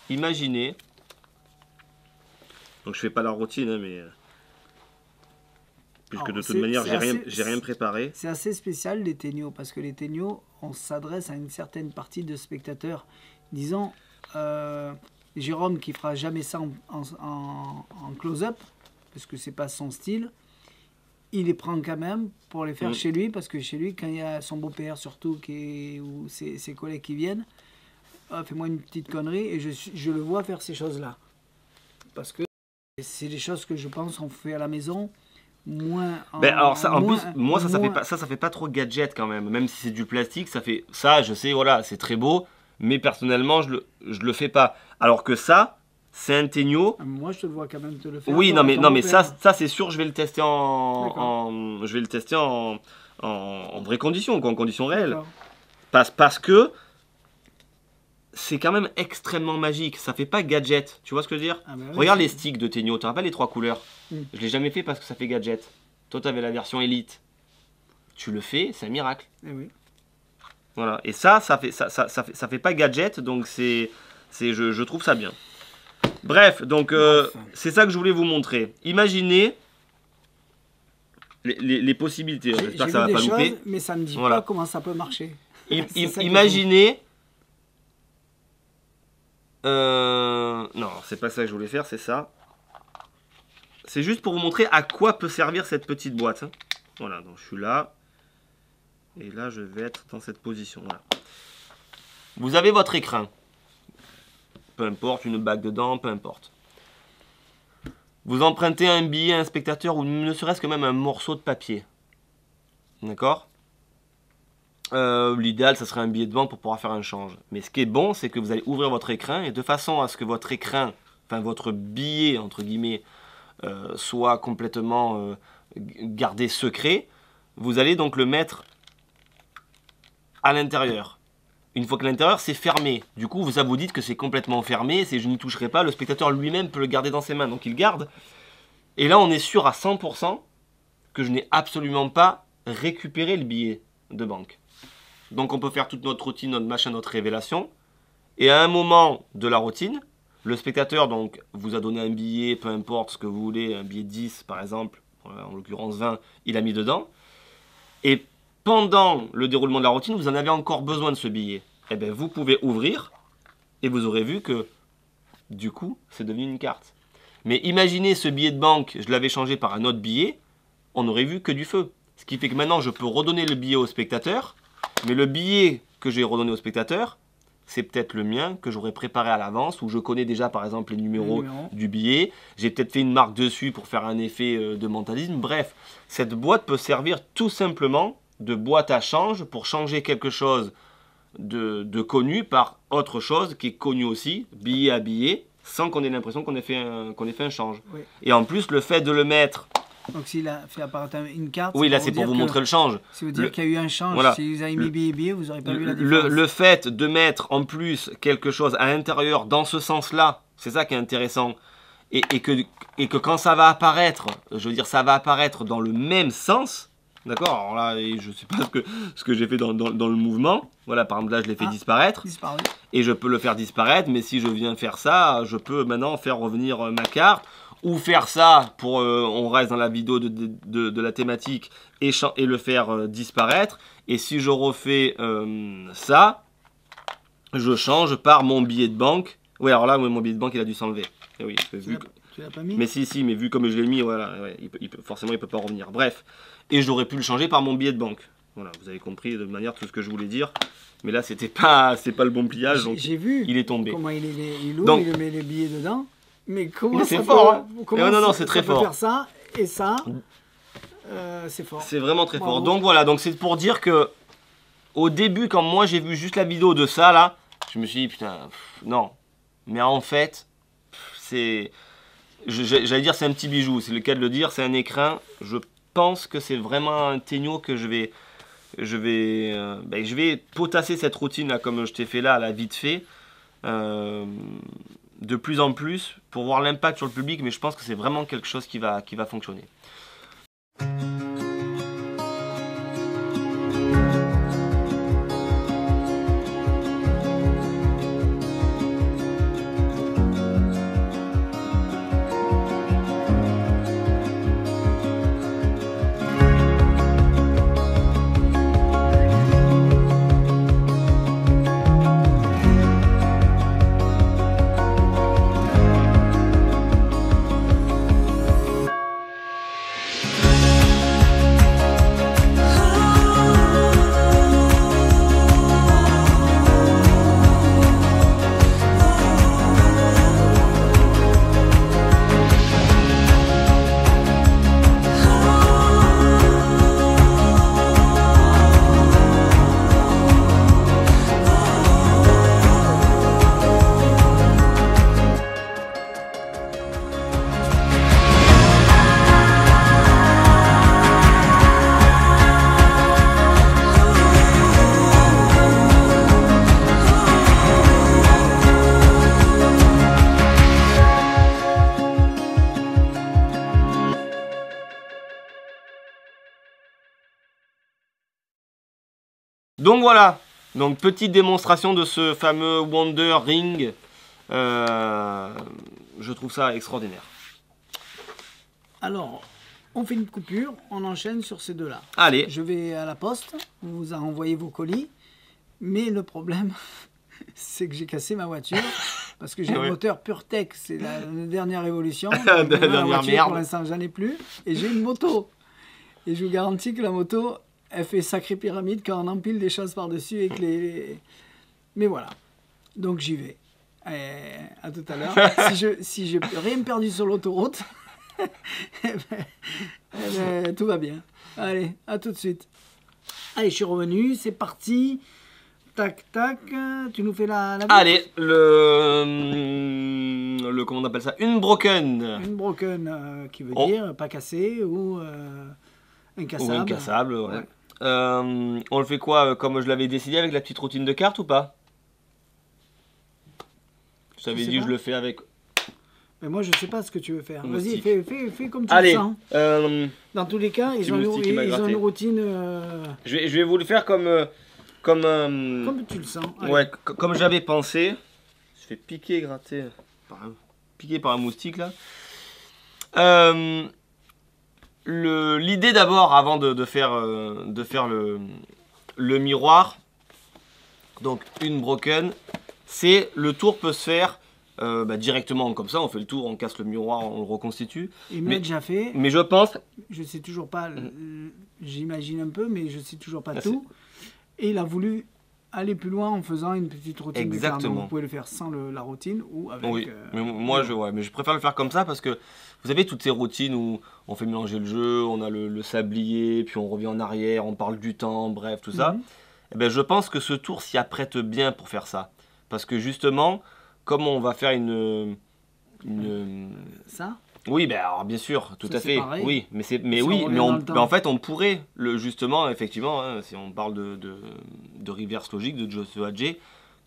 imaginez... Donc je fais pas la routine, hein, mais... Puisque de toute manière, j'ai rien préparé. C'est assez spécial les Tegno, parce que les Tegno, on s'adresse à une certaine partie de spectateurs. Disons, Jérôme qui fera jamais ça en close-up, parce que c'est pas son style, il les prend quand même pour les faire chez lui, parce que chez lui, quand il y a son beau-père surtout, ou ses collègues qui viennent, fais-moi une petite connerie, et je le vois faire ces choses-là. Parce que c'est des choses que je pense qu'on fait à la maison. Alors ça, en plus, moi ça fait pas trop gadget quand même si c'est du plastique, ça fait ça, je sais, voilà, c'est très beau, mais personnellement je le fais pas, alors que ça c'est un Tegno. Moi je te le vois quand même te le faire. Oui, non mais ça c'est sûr, je vais le tester en vraies conditions, quoi, en conditions réelles, parce que c'est quand même extrêmement magique. Ça fait pas gadget. Tu vois ce que je veux dire? Regarde les sticks de Tegno. Tu te rappelles les 3 couleurs? Je l'ai jamais fait parce que ça fait gadget. Toi, tu avais la version Elite. Tu le fais, c'est un miracle. Oui. Voilà. Et ça fait pas gadget. Donc je trouve ça bien. Bref, donc c'est ça que je voulais vous montrer. Imaginez les possibilités. J'espère que ça va pas louper. Mais ça ne me dit pas comment ça peut marcher. Imaginez... non, c'est pas ça que je voulais faire, c'est ça. C'est juste pour vous montrer à quoi peut servir cette petite boîte. Hein. Voilà, donc je suis là. Et là, je vais être dans cette position. Voilà. Vous avez votre écran. Peu importe, une bague dedans, peu importe. Vous empruntez un billet à un spectateur ou ne serait-ce que même un morceau de papier. D'accord ? L'idéal, ça serait un billet de banque pour pouvoir faire un change. Mais ce qui est bon, c'est que vous allez ouvrir votre écran et de façon à ce que votre écran, enfin votre billet, entre guillemets, soit complètement gardé secret, vous allez donc le mettre à l'intérieur. Une fois que l'intérieur c'est fermé, du coup vous dites que c'est complètement fermé, c'est je n'y toucherai pas, le spectateur lui-même peut le garder dans ses mains, donc il garde. Et là on est sûr à 100% que je n'ai absolument pas récupéré le billet de banque. Donc on peut faire toute notre routine, notre machin, notre révélation. Et à un moment de la routine, le spectateur donc vous a donné un billet, peu importe ce que vous voulez, un billet 10 par exemple, en l'occurrence 20, il a mis dedans. Et pendant le déroulement de la routine, vous en avez encore besoin de ce billet. Eh bien, vous pouvez ouvrir et vous aurez vu que, du coup, c'est devenu une carte. Mais imaginez ce billet de banque, je l'avais changé par un autre billet, on n'aurait vu que du feu. Ce qui fait que maintenant, je peux redonner le billet au spectateur, mais le billet que j'ai redonné au spectateur, c'est peut-être le mien que j'aurais préparé à l'avance, où je connais déjà par exemple les numéros du billet, j'ai peut-être fait une marque dessus pour faire un effet de mentalisme. Bref, cette boîte peut servir tout simplement de boîte à change pour changer quelque chose de connu par autre chose qui est connu aussi, billet à billet, sans qu'on ait l'impression qu'on ait fait un change. Oui. Et en plus, le fait de le mettre... Donc s'il a fait apparaître une carte... Oui, là c'est pour vous montrer le change. C'est vous dire qu'il y a eu un change. Voilà. Si vous avez mis billet, vous n'aurez pas vu la différence. Le fait de mettre en plus quelque chose à l'intérieur dans ce sens-là, c'est ça qui est intéressant. Et que quand ça va apparaître, je veux dire, ça va apparaître dans le même sens... D'accord, alors là, je ne sais pas ce que j'ai fait dans le mouvement. Voilà, par exemple, là, je l'ai fait disparaître. Et je peux le faire disparaître, mais si je viens faire ça, je peux maintenant faire revenir ma carte. Ou faire ça, on reste dans la vidéo de la thématique, et le faire disparaître. Et si je refais ça, je change par mon billet de banque. Oui, alors là, mon billet de banque, il a dû s'enlever. Oui, tu l'as pas mis ? Mais si, mais vu comme je l'ai mis, voilà, ouais, forcément, il ne peut pas revenir. Bref. Et j'aurais pu le changer par mon billet de banque. Voilà, vous avez compris de manière tout ce que je voulais dire. Mais là, c'est pas le bon pliage, donc j'ai vu il est tombé. Comment il ouvre, donc, il met les billets dedans. Mais comment c'est fort, hein. Non, c'est très fort. Faire ça et ça, c'est fort. C'est vraiment très fort. Donc voilà, donc c'est pour dire que au début, quand moi j'ai vu juste la vidéo de ça là, je me suis dit putain, non. Mais en fait, j'allais dire c'est un petit bijou, c'est le cas de le dire, c'est un écrin. Je pense que c'est vraiment un ténio que je vais potasser cette routine là comme je t'ai fait là, vite fait, de plus en plus pour voir l'impact sur le public, mais je pense que c'est vraiment quelque chose qui va fonctionner. Donc voilà, donc petite démonstration de ce fameux Wonder Ring. Je trouve ça extraordinaire. Alors, on fait une coupure, on enchaîne sur ces deux-là. Allez. Je vais à la poste, on vous a envoyé vos colis, mais le problème, c'est que j'ai cassé ma voiture, parce que j'ai un moteur PureTech, c'est la dernière évolution. La dernière voiture, merde. Pour l'instant, j'en ai plus, et j'ai une moto. Et je vous garantis que la moto, elle fait sacrée pyramide quand on empile des choses par-dessus et que les... Mais voilà, donc j'y vais. À tout à l'heure. Si j'ai rien perdu sur l'autoroute, tout va bien. Allez, à tout de suite. Allez, je suis revenu, c'est parti. Tac, tac. Tu nous fais la Allez, comment on appelle ça? Une broken. Une broken, qui veut dire pas cassée ou incassable. Ou incassable, ouais. Ouais. On le fait quoi, comme je l'avais décidé avec la petite routine de cartes ou pas? Je t'avais sais dit, pas. je le fais avec. Mais moi, je sais pas ce que tu veux faire. Vas-y, Moustique. fais comme tu Allez, le sens. Dans tous les cas, ils ont, moustique qui m'a ils ont gratté. une routine je vais vous le faire comme. comme tu le sens. Allez. Ouais, comme j'avais pensé. Je fais piquer, gratter. Piqué par un moustique là. L'idée d'abord, avant de faire le miroir, donc une broken, c'est le tour peut se faire directement comme ça, on fait le tour, on casse le miroir, on le reconstitue. Il me l'a déjà fait. Mais je pense, Je sais toujours pas. J'imagine un peu, mais je sais toujours pas Ah, tout. Et il a voulu aller plus loin en faisant une petite routine de cartes. Exactement. Donc, vous pouvez le faire sans la routine ou avec. oui, mais moi mais je préfère le faire comme ça parce que vous avez toutes ces routines où on fait mélanger le jeu, on a le sablier, puis on revient en arrière, on parle du temps, bref, tout ça. Mhm. Eh ben, je pense que ce tour s'y apprête bien pour faire ça. Parce que justement, comme on va faire Ça. Oui, ben alors bien sûr, tout Ça, à c'est fait. pareil. Oui, mais Si oui, on revient mais, dans le temps. mais en fait, on pourrait justement, effectivement, hein, si on parle de reverse logique, de Joshua J,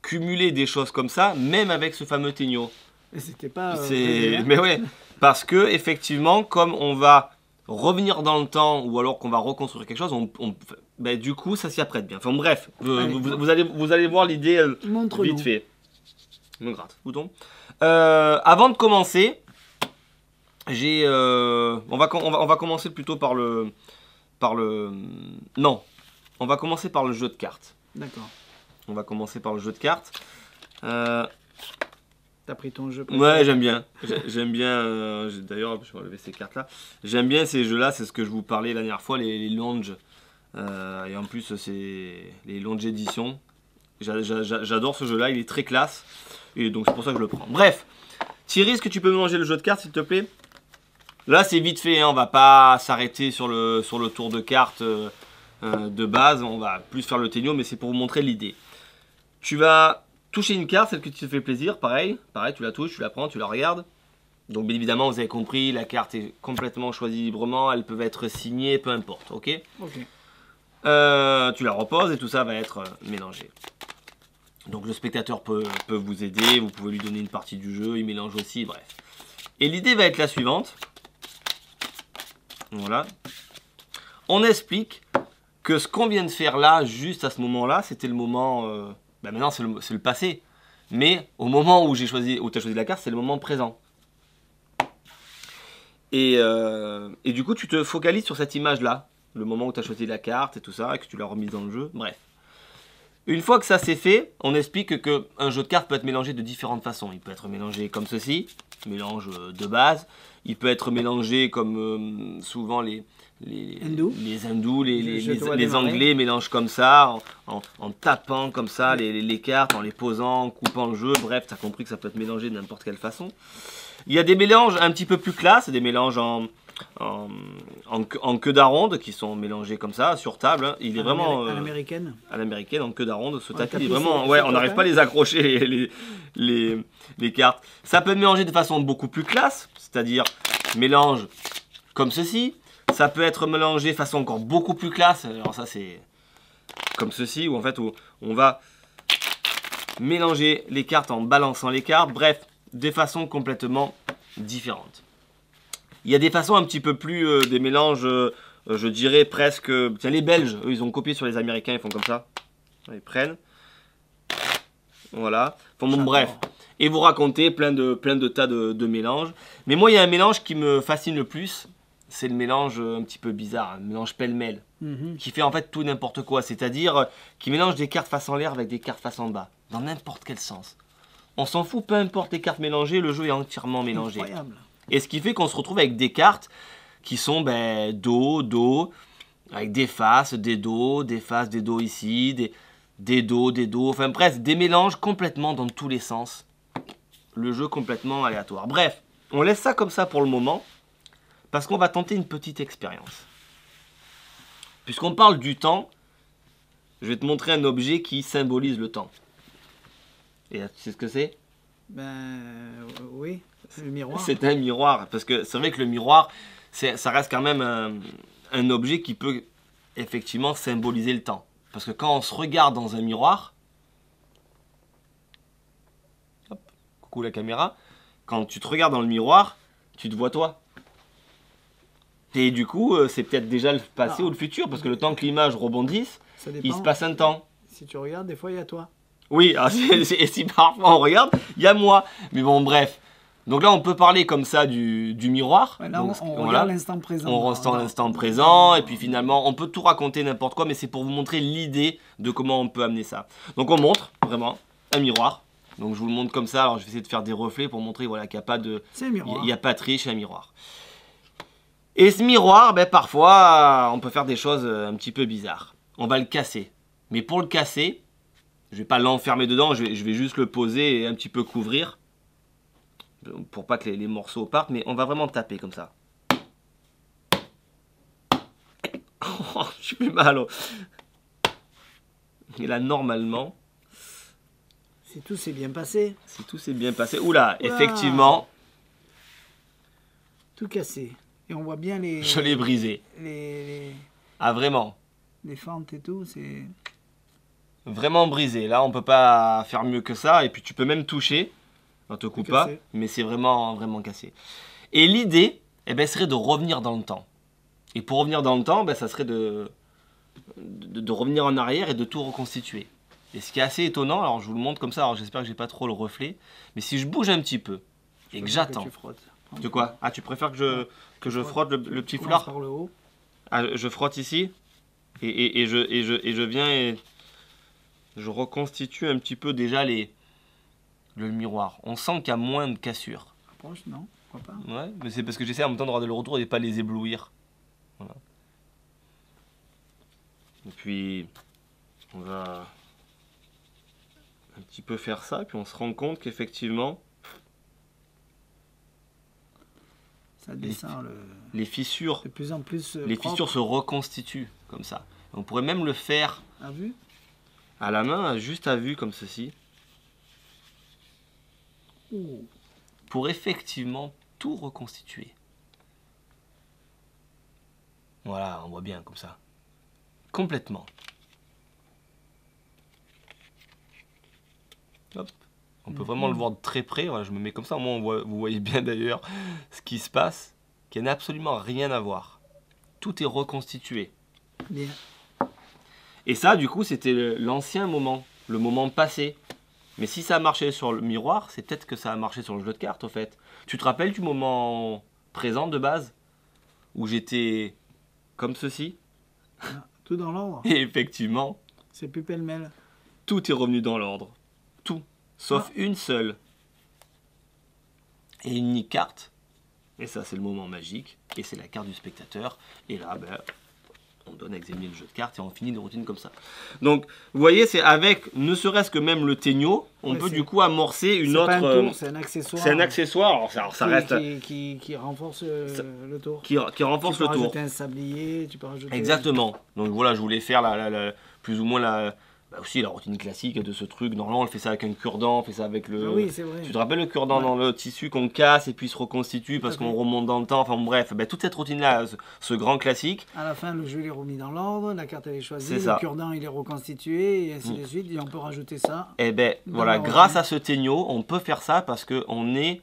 cumuler des choses comme ça, même avec ce fameux Tegno. Et c'était pas. prévu, hein. Mais ouais, parce que effectivement, comme on va revenir dans le temps ou alors qu'on va reconstruire quelque chose, ben, du coup, ça s'y apprête bien. Enfin bref, Allez. vous allez voir l'idée Montre-nous. vite fait. Me gratte, bouton. Avant de commencer, on va commencer plutôt par le non, on va commencer par le jeu de cartes. D'accord. On va commencer par le jeu de cartes. T'as pris ton jeu préféré. Ouais, j'aime bien. J'aime bien. D'ailleurs, je vais enlever ces cartes-là. J'aime bien ces jeux-là. C'est ce que je vous parlais la dernière fois, les lounge. Et en plus, c'est les lounge éditions. J'adore ce jeu-là. Il est très classe. Et donc, c'est pour ça que je le prends. Bref, Thierry, est-ce que tu peux mélanger le jeu de cartes, s'il te plaît? Là, c'est vite fait. Hein, on va pas s'arrêter sur le tour de cartes de base. On va plus faire le Tegno, mais c'est pour vous montrer l'idée. Tu vas toucher une carte, celle que tu te fais plaisir, pareil, tu la touches, tu la prends, tu la regardes. Donc bien évidemment, vous avez compris, la carte est complètement choisie librement, elles peuvent être signées, peu importe, ok? Ok. Tu la reposes et tout ça va être mélangé. Donc le spectateur peut vous aider, vous pouvez lui donner une partie du jeu, il mélange aussi, bref. Et l'idée va être la suivante. Voilà. On explique que ce qu'on vient de faire là, juste à ce moment-là, c'était le moment... maintenant, c'est le passé. Mais au moment où tu as choisi la carte, c'est le moment présent. Et du coup, tu te focalises sur cette image-là. Le moment où tu as choisi la carte et tout ça, et que tu l'as remise dans le jeu. Bref. Une fois que ça c'est fait, on explique qu'un jeu de cartes peut être mélangé de différentes façons. Il peut être mélangé comme ceci, mélange de base. Il peut être mélangé comme souvent les hindous, les Anglais mélangent comme ça, en tapant comme ça les cartes, en les posant, en coupant le jeu. Bref, tu as compris que ça peut être mélangé de n'importe quelle façon. Il y a des mélanges un petit peu plus classe, des mélanges en queue d'aronde qui sont mélangés comme ça sur table. Hein. Il est vraiment à l'américaine. À l'américaine, en queue d'aronde. Ce tapis tapis, est vraiment. c'est Ouais, on top, n'arrive hein. pas à les accrocher les cartes. Ça peut être mélangé de façon beaucoup plus classe, c'est-à-dire mélange comme ceci. Ça peut être mélangé de façon encore beaucoup plus classe. Alors ça c'est comme ceci, où en fait où on va mélanger les cartes en balançant les cartes. Bref, des façons complètement différentes. Il y a des façons un petit peu plus, des mélanges, je dirais presque... Tiens, les Belges, eux, ils ont copié sur les Américains, ils font comme ça. Ils prennent. Voilà. Enfin, bon, bref. Et vous racontez plein de tas de mélanges. Mais moi, il y a un mélange qui me fascine le plus. C'est le mélange un petit peu bizarre, un mélange pêle-mêle. Qui fait en fait tout n'importe quoi. C'est-à-dire qui mélange des cartes face en l'air avec des cartes face en bas. Dans n'importe quel sens. On s'en fout, peu importe les cartes mélangées, le jeu est entièrement mélangé. Incroyable. Et ce qui fait qu'on se retrouve avec des cartes qui sont dos, dos, avec des faces, des dos ici, des dos, enfin bref, des mélanges complètement dans tous les sens. Le jeu complètement aléatoire. Bref, on laisse ça comme ça pour le moment, parce qu'on va tenter une petite expérience. Puisqu'on parle du temps, je vais te montrer un objet qui symbolise le temps. Et tu sais ce que c'est ? Oui, c'est le miroir. C'est un miroir, parce que c'est vrai que le miroir, ça reste quand même un objet qui peut effectivement symboliser le temps. Parce que quand on se regarde dans un miroir, hop, coucou la caméra, quand tu te regardes dans le miroir, tu te vois toi. Et du coup, c'est peut-être déjà le passé ou le futur, parce que le temps que l'image rebondisse, il se passe un temps. Si tu regardes, des fois, il y a toi. Oui, et si parfois on regarde, il y a moi. Mais bon, bref. Donc là, on peut parler comme ça du miroir. Ouais, là, donc, on regarde l'instant présent. On ressent l'instant présent, et puis finalement, on peut tout raconter n'importe quoi, mais c'est pour vous montrer l'idée de comment on peut amener ça. Donc on montre, vraiment, un miroir. Donc je vous le montre comme ça, alors je vais essayer de faire des reflets pour montrer voilà, qu'il n'y a pas de... C'est un miroir. Il n'y a pas de triche, c'est un miroir. Et ce miroir, ben, parfois, on peut faire des choses un petit peu bizarres. On va le casser. Mais pour le casser, je ne vais pas l'enfermer dedans, je vais juste le poser et un petit peu couvrir. Pour pas que les morceaux partent, mais on va vraiment taper comme ça. Oh, je suis plus mal. Et là, normalement... Si tout s'est bien passé. Si tout s'est bien passé... Oula, effectivement... Tout cassé. Et on voit bien les... Je l'ai brisé. Ah, vraiment? Les fentes et tout, c'est... Vraiment brisé. Là, on peut pas faire mieux que ça. Et puis, tu peux même toucher. On te coupe pas, mais c'est vraiment, vraiment cassé. Et l'idée, eh ben, serait de revenir dans le temps. Et pour revenir dans le temps, ben, ça serait de revenir en arrière et de tout reconstituer. Et ce qui est assez étonnant, alors je vous le montre comme ça, alors j'espère que j'ai pas trop le reflet, mais si je bouge un petit peu et que j'attends... De quoi? Ah, tu préfères que je frotte le petit foulard? Par le haut. Ah, je frotte ici et je viens et je reconstitue un petit peu déjà le miroir. On sent qu'il y a moins de cassures. Approche, non? Pourquoi pas? Ouais, mais c'est parce que j'essaie en même temps de regarder le retour et pas les éblouir. Voilà. Et puis, on va un petit peu faire ça, puis on se rend compte qu'effectivement, ça descend les fissures, de plus en plus les fissures se reconstituent comme ça. On pourrait même le faire à vue, à la main, juste à vue comme ceci. Pour effectivement tout reconstituer. Voilà, on voit bien comme ça. Complètement. Hop. On peut vraiment le voir de très près. Voilà, je me mets comme ça, au moins vous voyez bien d'ailleurs ce qui se passe, qui n'a absolument rien à voir. Tout est reconstitué. Bien. Et ça, du coup, c'était l'ancien moment, le moment passé. Mais si ça a marché sur le miroir, c'est peut-être que ça a marché sur le jeu de cartes, au fait. Tu te rappelles du moment présent de base, où j'étais comme ceci? Tout dans l'ordre. Et effectivement, c'est plus pêle-mêle. Tout est revenu dans l'ordre. Tout. Sauf une seule. Et une unique carte. Et ça, c'est le moment magique. Et c'est la carte du spectateur. Et là, ben, on donne à examiner le jeu de cartes et on finit de routine comme ça. Donc, vous voyez, c'est avec, ne serait-ce que même le tegno, on peut du coup amorcer une autre... C'est pas un tour, c'est un accessoire. C'est un accessoire, alors ça reste... Qui renforce le tour. Qui renforce le tour. Tu peux rajouter un sablier, tu peux rajouter... Exactement. Donc voilà, je voulais faire plus ou moins aussi la routine classique de ce truc. Normalement, on le fait ça avec un cure-dent, on fait ça avec le... Ah oui, c'est vrai. Tu te rappelles le cure-dent dans le tissu qu'on casse et puis se reconstitue parce qu'on remonte dans le temps. Enfin bref, ben, toute cette routine-là, ce grand classique. À la fin, le jeu il est remis dans l'ordre, la carte elle est choisie, le cure-dent il est reconstitué et ainsi de suite. Et on peut rajouter ça. Et ben voilà, grâce à ce tegno, on peut faire ça parce qu'on est...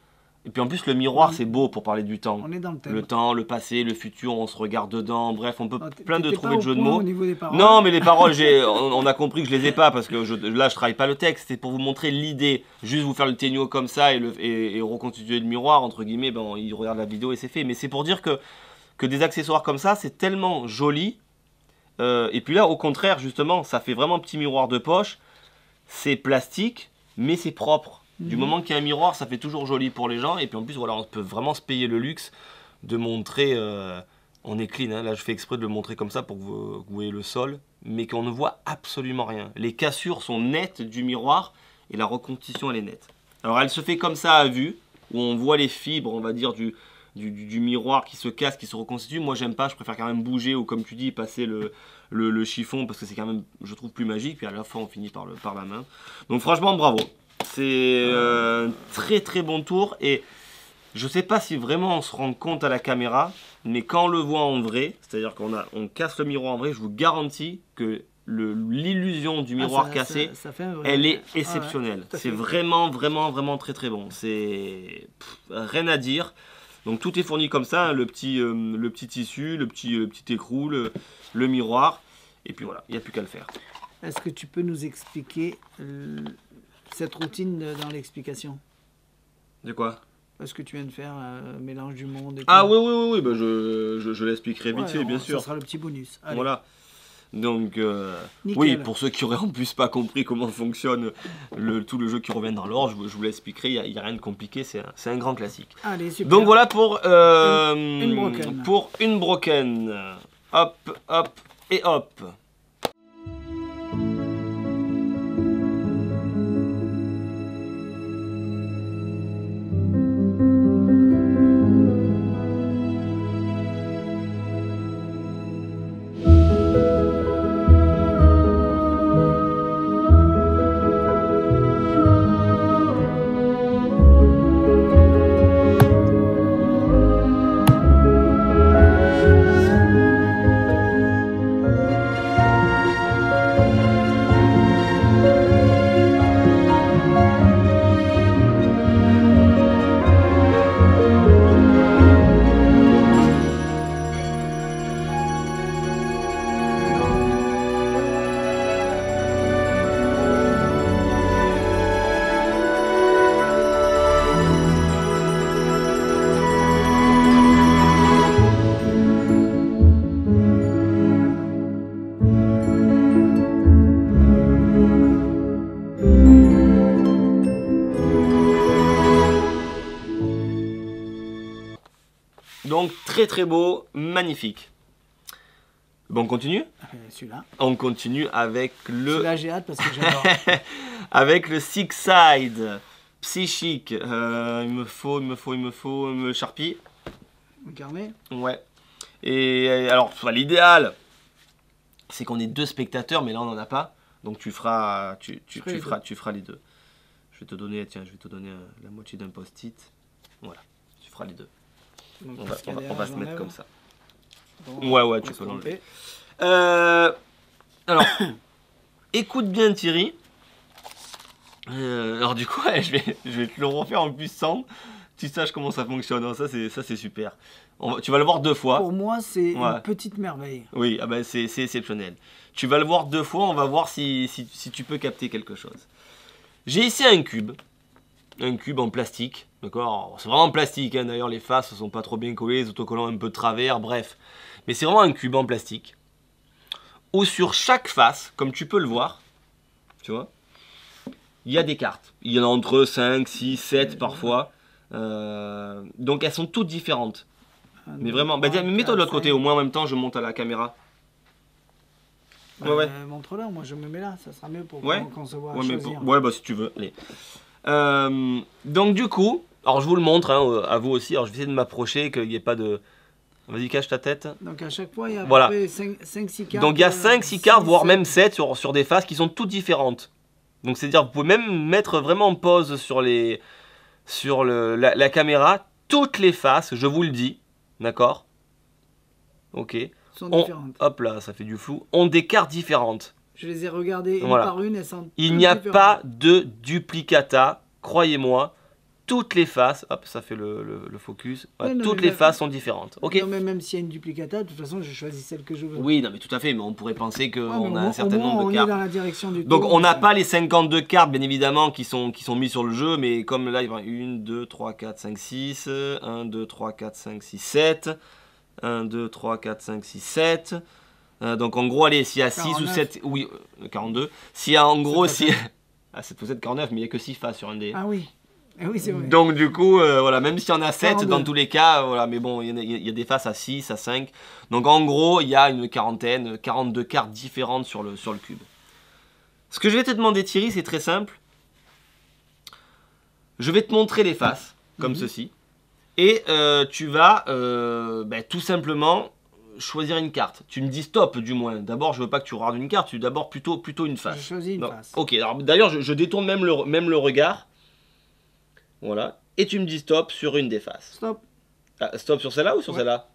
Et puis en plus, le miroir, c'est beau pour parler du temps. On est dans le thème. Le temps, le passé, le futur, on se regarde dedans. Bref, on peut plein de trouver de jeux de pas mots. Au niveau des paroles. Non, mais les paroles, on a compris que je les ai pas parce que là, je travaille pas le texte. C'est pour vous montrer l'idée. Juste vous faire le tegno comme ça et reconstituer le miroir, entre guillemets. Ben, il regarde la vidéo et c'est fait. Mais c'est pour dire que des accessoires comme ça, c'est tellement joli. Et puis là, au contraire, justement, ça fait vraiment petit miroir de poche. C'est plastique, mais c'est propre. Du moment qu'il y a un miroir, ça fait toujours joli pour les gens. Et puis en plus, voilà, on peut vraiment se payer le luxe de montrer... on est clean, hein. Là je fais exprès de le montrer comme ça pour que vous voyez le sol. Mais qu'on ne voit absolument rien. Les cassures sont nettes du miroir et la reconstitution elle est nette. Alors elle se fait comme ça à vue, où on voit les fibres, on va dire, du miroir qui se casse, qui se reconstitue. Moi j'aime pas, je préfère quand même bouger ou comme tu dis, passer le chiffon parce que c'est quand même, je trouve, plus magique. Puis à la fin on finit par la main. Donc franchement bravo. C'est un très très bon tour et je sais pas si vraiment on se rend compte à la caméra, mais quand on le voit en vrai, c'est-à-dire on casse le miroir en vrai, je vous garantis que l'illusion du miroir cassé, ça fait un vrai... elle est exceptionnelle. Ouais, c'est vraiment, vraiment, vraiment très très bon. C'est rien à dire. Donc tout est fourni comme ça, hein, le petit tissu, le petit écrou, le miroir, et puis voilà, il n'y a plus qu'à le faire. Est-ce que tu peux nous expliquer cette routine dans l'explication? De quoi? Parce que tu viens de faire mélange du monde et Ah tout. oui, bah, je l'expliquerai vite fait, bien sûr. Ça sera le petit bonus. Allez. Voilà. Donc, Nickel. oui, pour ceux qui auraient en plus pas compris comment fonctionne tout le jeu qui revient dans l'ordre, je vous l'expliquerai, il n'y a rien de compliqué, c'est un grand classique. Allez, super. Donc voilà pour une broken. Pour une broken. Hop, hop et hop. Donc très très beau, magnifique. Bon, on continue? Celui-là. On continue avec le... Celui-là, j'ai hâte parce que j'adore. avec le Six Side, psychique. Il me faut le Sharpie. Le carnet. Ouais. Et alors, l'idéal, c'est qu'on ait 2 spectateurs, mais là on n'en a pas. Donc tu feras les deux. Je vais te donner, tiens, la moitié d'un post-it. Voilà, tu feras les deux. Donc, On va se mettre comme ça. Bon, Ouais, tu peux l'enlever. Alors, écoute bien Thierry. Alors du coup, je vais te le refaire en plus sans. Tu saches comment ça fonctionne. Non, ça c'est super. Tu vas le voir 2 fois. Pour moi, c'est une petite merveille. Oui, ah ben, c'est exceptionnel. Tu vas le voir 2 fois. On va voir si tu peux capter quelque chose. J'ai ici un cube en plastique. D'accord, c'est vraiment plastique, hein. D'ailleurs les faces ne sont pas trop bien collées, les autocollants un peu de travers, bref. Mais c'est vraiment un cube en plastique. Où sur chaque face, comme tu peux le voir, tu vois, il y a des cartes. Il y en a entre 5, 6, 7 parfois. Donc elles sont toutes différentes. Mais vraiment, mets-toi de l'autre côté, au moins en même temps je monte à la caméra. Montre-le, moi je me mets là, ça sera mieux pour qu'on se voit choisir. Bah si tu veux, allez. Donc du coup, alors je vous le montre, hein, à vous aussi, alors je vais essayer de m'approcher, qu'il n'y ait pas de... Vas-y, cache ta tête. Donc à chaque fois, il y a à voilà. peu près 5-6 cartes. Donc il y a 5-6 cartes, voire même 7 sur des faces qui sont toutes différentes. Donc c'est-à-dire, vous pouvez même mettre vraiment en pause sur la caméra, toutes les faces, je vous le dis, d'accord? Ok. Sont différentes. Hop là, ça fait du flou. Ont des cartes différentes. Je les ai regardées une par une, elles sont il n'y a pas de duplicata, croyez-moi. Toutes les faces, hop, ça fait le focus. Ouais, toutes les faces sont différentes. Ok. Non, mais même s'il y a une duplicata, de toute façon, je choisis celle que je veux. Oui, non, mais tout à fait. Mais on pourrait penser qu'on a un certain nombre de cartes. On est dans la direction du Donc, tour, on n'a pas les 52 cartes, bien évidemment, qui sont mises sur le jeu. Mais comme là, il y a 1, 2, 3, 4, 5, 6. 1, 2, 3, 4, 5, 6, 7. 1, 2, 3, 4, 5, 6, 7. Donc, en gros, allez, s'il y a 6 ou 7. Oui, 42. S'il y a en gros. Ah, c'est peut-être 49, mais il n'y a que 6 faces sur un dé. Ah oui. Eh oui, c'est vrai. Donc du coup, voilà, même s'il y en a 7 42. dans tous les cas, voilà, mais bon, il y a des faces à 6, à 5. Donc en gros, il y a une quarantaine, 42 cartes différentes sur le cube. Ce que je vais te demander Thierry, c'est très simple. Je vais te montrer les faces, comme ceci. Et tu vas tout simplement choisir une carte. Tu me dis stop du moins. D'abord, je veux pas que tu regardes une carte, tu d'abord plutôt une face. Je choisis une face. Ok, alors d'ailleurs, je détourne même le regard. Voilà. Et tu me dis stop sur une des faces. Stop. Ah, stop sur celle-là ou sur celle-là?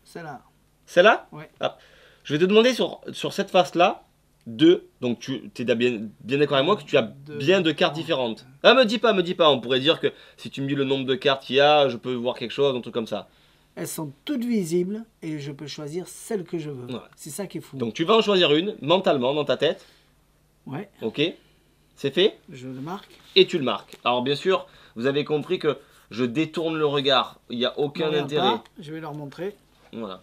Celle-là. Celle-là? Ouais. Ah. Je vais te demander sur cette face-là, donc tu es bien d'accord avec moi que tu as bien deux cartes différentes. Ah, me dis pas, on pourrait dire que si tu me dis le nombre de cartes qu'il y a, je peux voir quelque chose, un truc comme ça. Elles sont toutes visibles et je peux choisir celle que je veux. Ouais. C'est ça qui est fou. Donc tu vas en choisir une, mentalement, dans ta tête. Ouais. Ok? C'est fait? Je le marque. Et tu le marques. Alors bien sûr, vous avez compris que je détourne le regard. Il n'y a aucun Regarde intérêt. pas, je vais leur montrer. Voilà.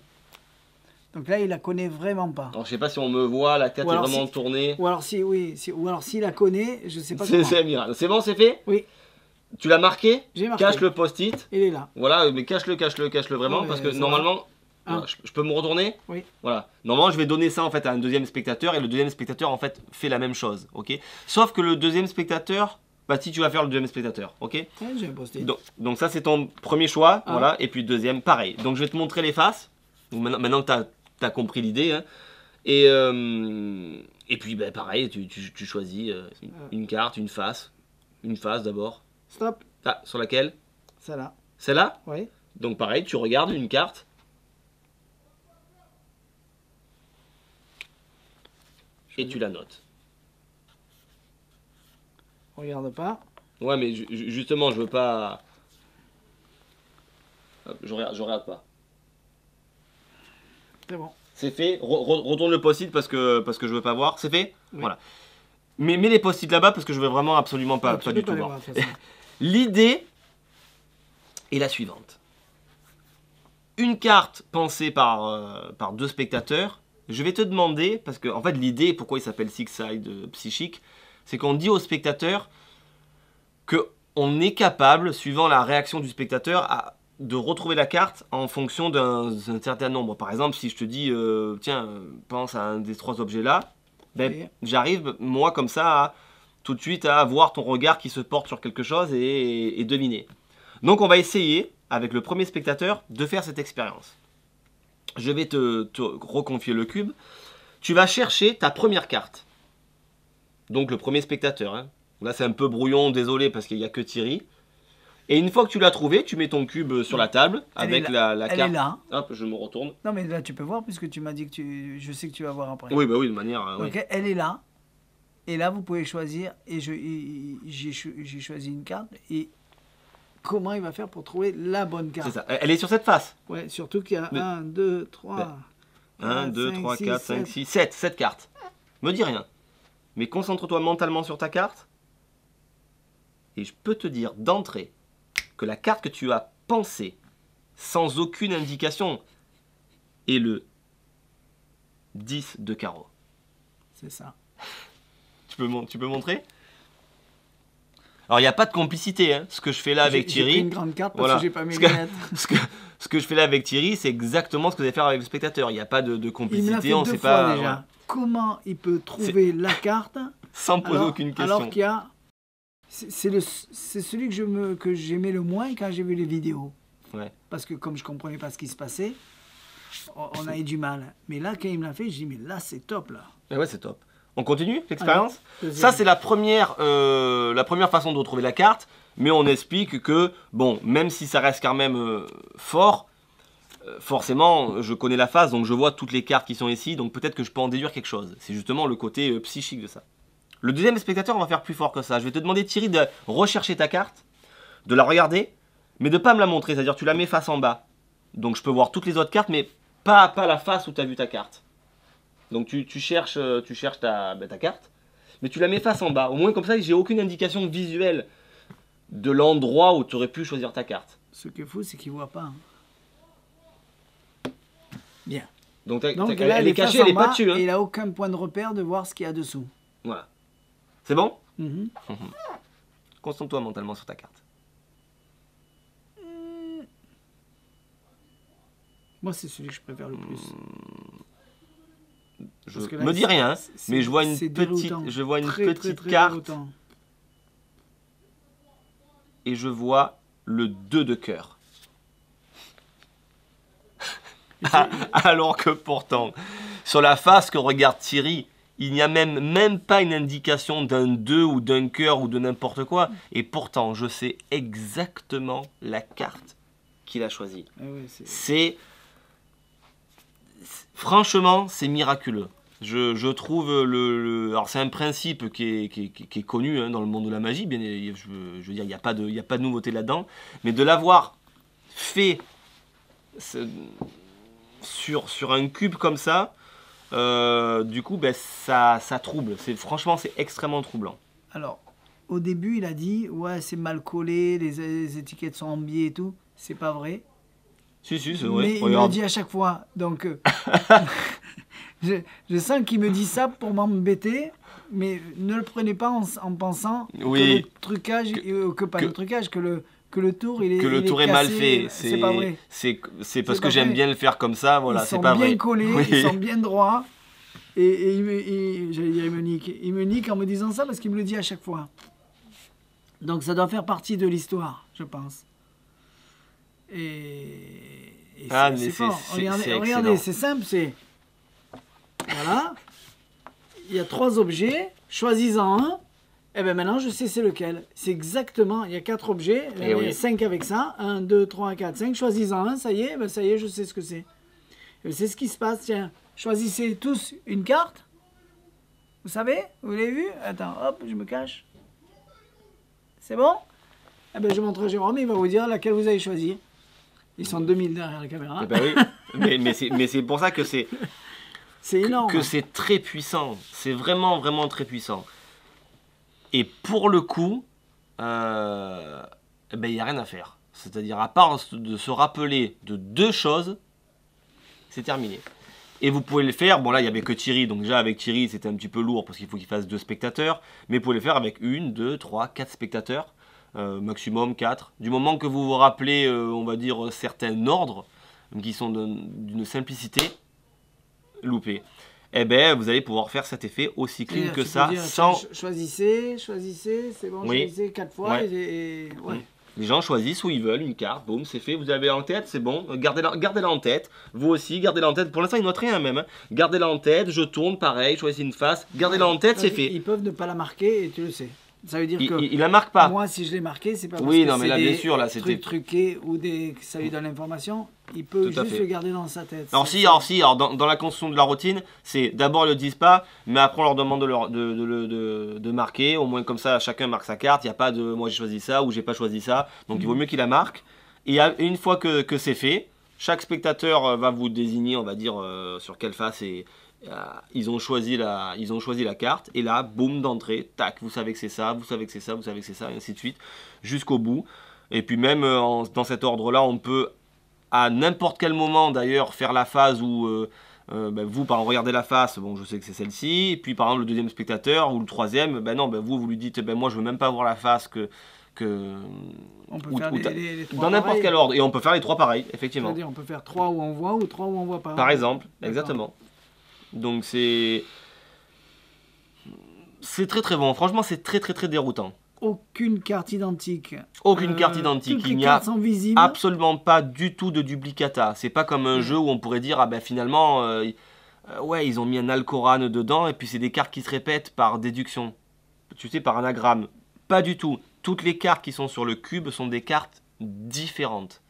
Donc là, il la connaît vraiment pas. Alors je sais pas si on me voit, la tête est vraiment tournée. Ou alors si, oui, ou alors s'il la connaît, je sais pas C'est comment. Amira. C'est bon, c'est fait? Oui, Tu l'as marqué? j'ai marqué. Cache le post-it. Il est là. Voilà, mais cache-le vraiment, Ouais, parce que ça normalement, va. voilà, je peux me retourner. Oui. Voilà. Normalement, je vais donner ça en fait à un deuxième spectateur, et le deuxième spectateur en fait fait la même chose, ok? Sauf que le deuxième spectateur, bah si tu vas faire le deuxième spectateur, ok? Ouais, j'ai un post-it. Donc ça c'est ton premier choix, Ah. voilà, et puis deuxième, pareil. Donc je vais te montrer les faces. Donc, maintenant que tu as compris l'idée, hein. Et puis bah, pareil, tu choisis une carte, une face d'abord. Stop. Ah, sur laquelle? Celle-là. Celle-là? Oui. Donc pareil, tu regardes une carte. Et tu la notes. Regarde pas. Ouais, mais justement, je veux pas... Hop, je regarde pas. C'est bon. C'est fait. Retourne le post-it parce que je veux pas voir. C'est fait. Oui. Voilà. Mais mets les post-it là-bas parce que je veux vraiment absolument pas, Tu pas peux du tout les voir. voir, de toute façon. L'idée est la suivante. Une carte pensée par deux spectateurs. Je vais te demander, parce que en fait l'idée, pourquoi il s'appelle Six Side Psychique, c'est qu'on dit au spectateur qu'on est capable, suivant la réaction du spectateur, de retrouver la carte en fonction d'un certain nombre. Par exemple, si je te dis, tiens, pense à un des trois objets là, ben, Oui. j'arrive, moi, comme ça, tout de suite à voir ton regard qui se porte sur quelque chose et deviner. Donc on va essayer, avec le premier spectateur, de faire cette expérience. Je vais te reconfier le cube. Tu vas chercher ta première carte. Donc le premier spectateur. Hein. Là c'est un peu brouillon, désolé, parce qu'il n'y a que Thierry. Et une fois que tu l'as trouvé, tu mets ton cube sur la table avec la Elle carte. est là. Hop, je me retourne. Non, mais là, tu peux voir puisque tu m'as dit que je sais que tu vas voir après. Oui, bah oui, de manière... oui. Donc, elle est là. Et là, vous pouvez choisir. Et j'ai choisi une carte. Et comment il va faire pour trouver la bonne carte? C'est ça. Elle est sur cette face. Ouais, surtout qu'il y a Mais- 1, 2, 3... 1, 2, 3, 4, 5, 6, 7. 7 cartes. Me dis rien. Mais concentre-toi mentalement sur ta carte. Et je peux te dire d'entrée que la carte que tu as pensée, sans aucune indication, est le 10 de carreau. C'est ça. Tu peux montrer? Alors, il n'y a pas de complicité. Hein. Ce que je fais là avec J'ai pris Thierry... une grande carte parce Voilà. que j'ai pas mes Ce que- lunettes. Ce que je fais là avec Thierry, c'est exactement ce que vous allez faire avec le spectateur. Il n'y a pas de Il me l'a complicité, fait on deux sait fois pas... déjà. voilà. Comment il peut trouver la carte Sans poser aucune question. alors qu'il y a... C'est celui que j'aimais le moins quand j'ai vu les vidéos. Ouais. Parce que comme je comprenais pas ce qui se passait, on avait du mal. Mais là, quand il me l'a fait, je dis, mais là, c'est top, là. Et ouais, c'est top. On continue l'expérience? Deuxième. Ça, c'est la première façon de retrouver la carte. Mais on explique que, bon, même si ça reste quand même fort, forcément, je connais la phase, donc je vois toutes les cartes qui sont ici, donc peut-être que je peux en déduire quelque chose. C'est justement le côté psychique de ça. Le deuxième spectateur, on va faire plus fort que ça. Je vais te demander, Thierry, de rechercher ta carte, de la regarder, mais de ne pas me la montrer, c'est-à-dire tu la mets face en bas. Donc je peux voir toutes les autres cartes, mais pas la face où tu as vu ta carte. Donc tu cherches ta carte, mais tu la mets face en bas. Au moins comme ça, j'ai aucune indication visuelle de l'endroit où tu aurais pu choisir ta carte. Ce qui est fou, c'est qu'il voit pas. Hein. Bien. Donc, Donc elle, là, elle est face cachée, en elle n'est pas bas, dessus. Hein. et il n'a aucun point de repère de voir ce qu'il y a dessous. Voilà. C'est bon? Mhm. Concentre-toi mentalement sur ta carte. Moi, c'est celui que je préfère le plus. Je Parce que là, me dis rien, hein, c'est- mais je vois une c'est petite, déroutant. je vois une Très, petite très, très carte déroutant. et je vois le 2 de cœur. Alors que pourtant, sur la face que regarde Thierry, il n'y a même pas une indication d'un 2 ou d'un cœur ou de n'importe quoi. Et pourtant, je sais exactement la carte qu'il a choisie. Ah ouais, C'est Franchement, c'est miraculeux. Je trouve alors c'est un principe qui est connu hein, dans le monde de la magie. Bien, je veux dire, il n'y a pas de nouveauté là-dedans. Mais de l'avoir fait sur un cube comme ça, du coup, ben, ça trouble. Franchement, c'est extrêmement troublant. Alors, au début, il a dit, ouais, c'est mal collé, les étiquettes sont en biais et tout. C'est pas vrai. Si, c'est vrai. Mais il me le dit à chaque fois. Donc, je sens qu'il me dit ça pour m'embêter. Mais ne le prenez pas en pensant que le trucage, que le tour, il est que le tour est cassé. mal fait. C'est pas vrai. C'est parce que j'aime bien le faire comme ça. Voilà, c'est pas vrai. Ils sont bien collés, oui. ils sont bien droits. Et j'allais dire, il me nique. Il me nique en me disant ça parce qu'il me le dit à chaque fois. Donc ça doit faire partie de l'histoire, je pense. C'est fort. Regardez, c'est simple, c'est... Voilà. Il y a 3 objets, choisis-en un. Et bien maintenant, je sais c'est lequel. C'est exactement, il y a 4 objets, il y a 5 avec ça. 1, 2, 3, 4, 5. Choisis-en un, ça y est, je sais ce que c'est. C'est ce qui se passe, tiens. Choisissez tous une carte. Vous savez? Vous l'avez vu? Attends, hop, je me cache. C'est bon? Eh ben, je montre à Jérôme, il va vous dire laquelle vous avez choisi. Ils sont 2000 derrière la caméra. Eh ben oui. mais c'est pour ça que c'est... C'est énorme. Que c'est très puissant. C'est vraiment, vraiment très puissant. Et pour le coup, eh ben, il n'y a rien à faire. C'est-à-dire, à part de se rappeler de 2 choses, c'est terminé. Et vous pouvez le faire, bon là il n'y avait que Thierry, donc déjà avec Thierry c'était un petit peu lourd parce qu'il faut qu'il fasse 2 spectateurs, mais vous pouvez le faire avec 1, 2, 3, 4 spectateurs, maximum 4. Du moment que vous vous rappelez, on va dire, certains ordres, qui sont d'une simplicité, loupée, eh ben vous allez pouvoir faire cet effet aussi clean que ça, sans... Choisissez, c'est bon, oui. Choisissez 4 fois ouais. Ouais. Les gens choisissent où ils veulent une carte, boum, c'est fait, vous avez en tête, c'est bon, gardez-la en tête, vous aussi, gardez-la en tête, pour l'instant il ne note rien même, hein. Gardez-la en tête, je tourne, pareil, choisissez une face, gardez-la en tête, c'est fait. Ils peuvent ne pas la marquer et tu le sais. Ça veut dire que il la marque pas. Moi, si je l'ai marqué, c'est pas parce oui, que non, mais là, bien sûr, là, c'était truqué ou que ça lui donne l'information. Il peut juste le garder dans sa tête. Alors dans la construction de la routine, c'est d'abord ils le disent pas, mais après on leur demande de marquer. Au moins comme ça, chacun marque sa carte. Il n'y a pas de moi j'ai choisi ça ou j'ai pas choisi ça. Donc il vaut mieux qu'il la marque. Et une fois que c'est fait, chaque spectateur va vous désigner, on va dire, sur quelle face ils ont choisi la carte. Et là, boum, d'entrée, tac, vous savez que c'est ça, vous savez que c'est ça, vous savez que c'est ça, et ainsi de suite, jusqu'au bout. Et puis même dans cet ordre-là, on peut à n'importe quel moment d'ailleurs faire la phase où vous par exemple regardez la face, bon je sais que c'est celle-ci, et puis par exemple le deuxième spectateur ou le troisième, ben non, vous lui dites moi je veux même pas voir la face on peut faire les 3 dans n'importe quel ordre, et on peut faire les 3 pareils, effectivement. C'est-à-dire on peut faire 3 où on voit ou 3 où on voit pas. Par exemple, exactement. Donc c'est très très bon, franchement c'est très très très déroutant. Aucune carte identique. Aucune carte identique. Il n'y a absolument pas du tout de duplicata. C'est pas comme un jeu où on pourrait dire, ah ben finalement, ouais, ils ont mis un Alcoran dedans et puis c'est des cartes qui se répètent par déduction. Tu sais, par anagramme. Pas du tout. Toutes les cartes qui sont sur le cube sont des cartes différentes.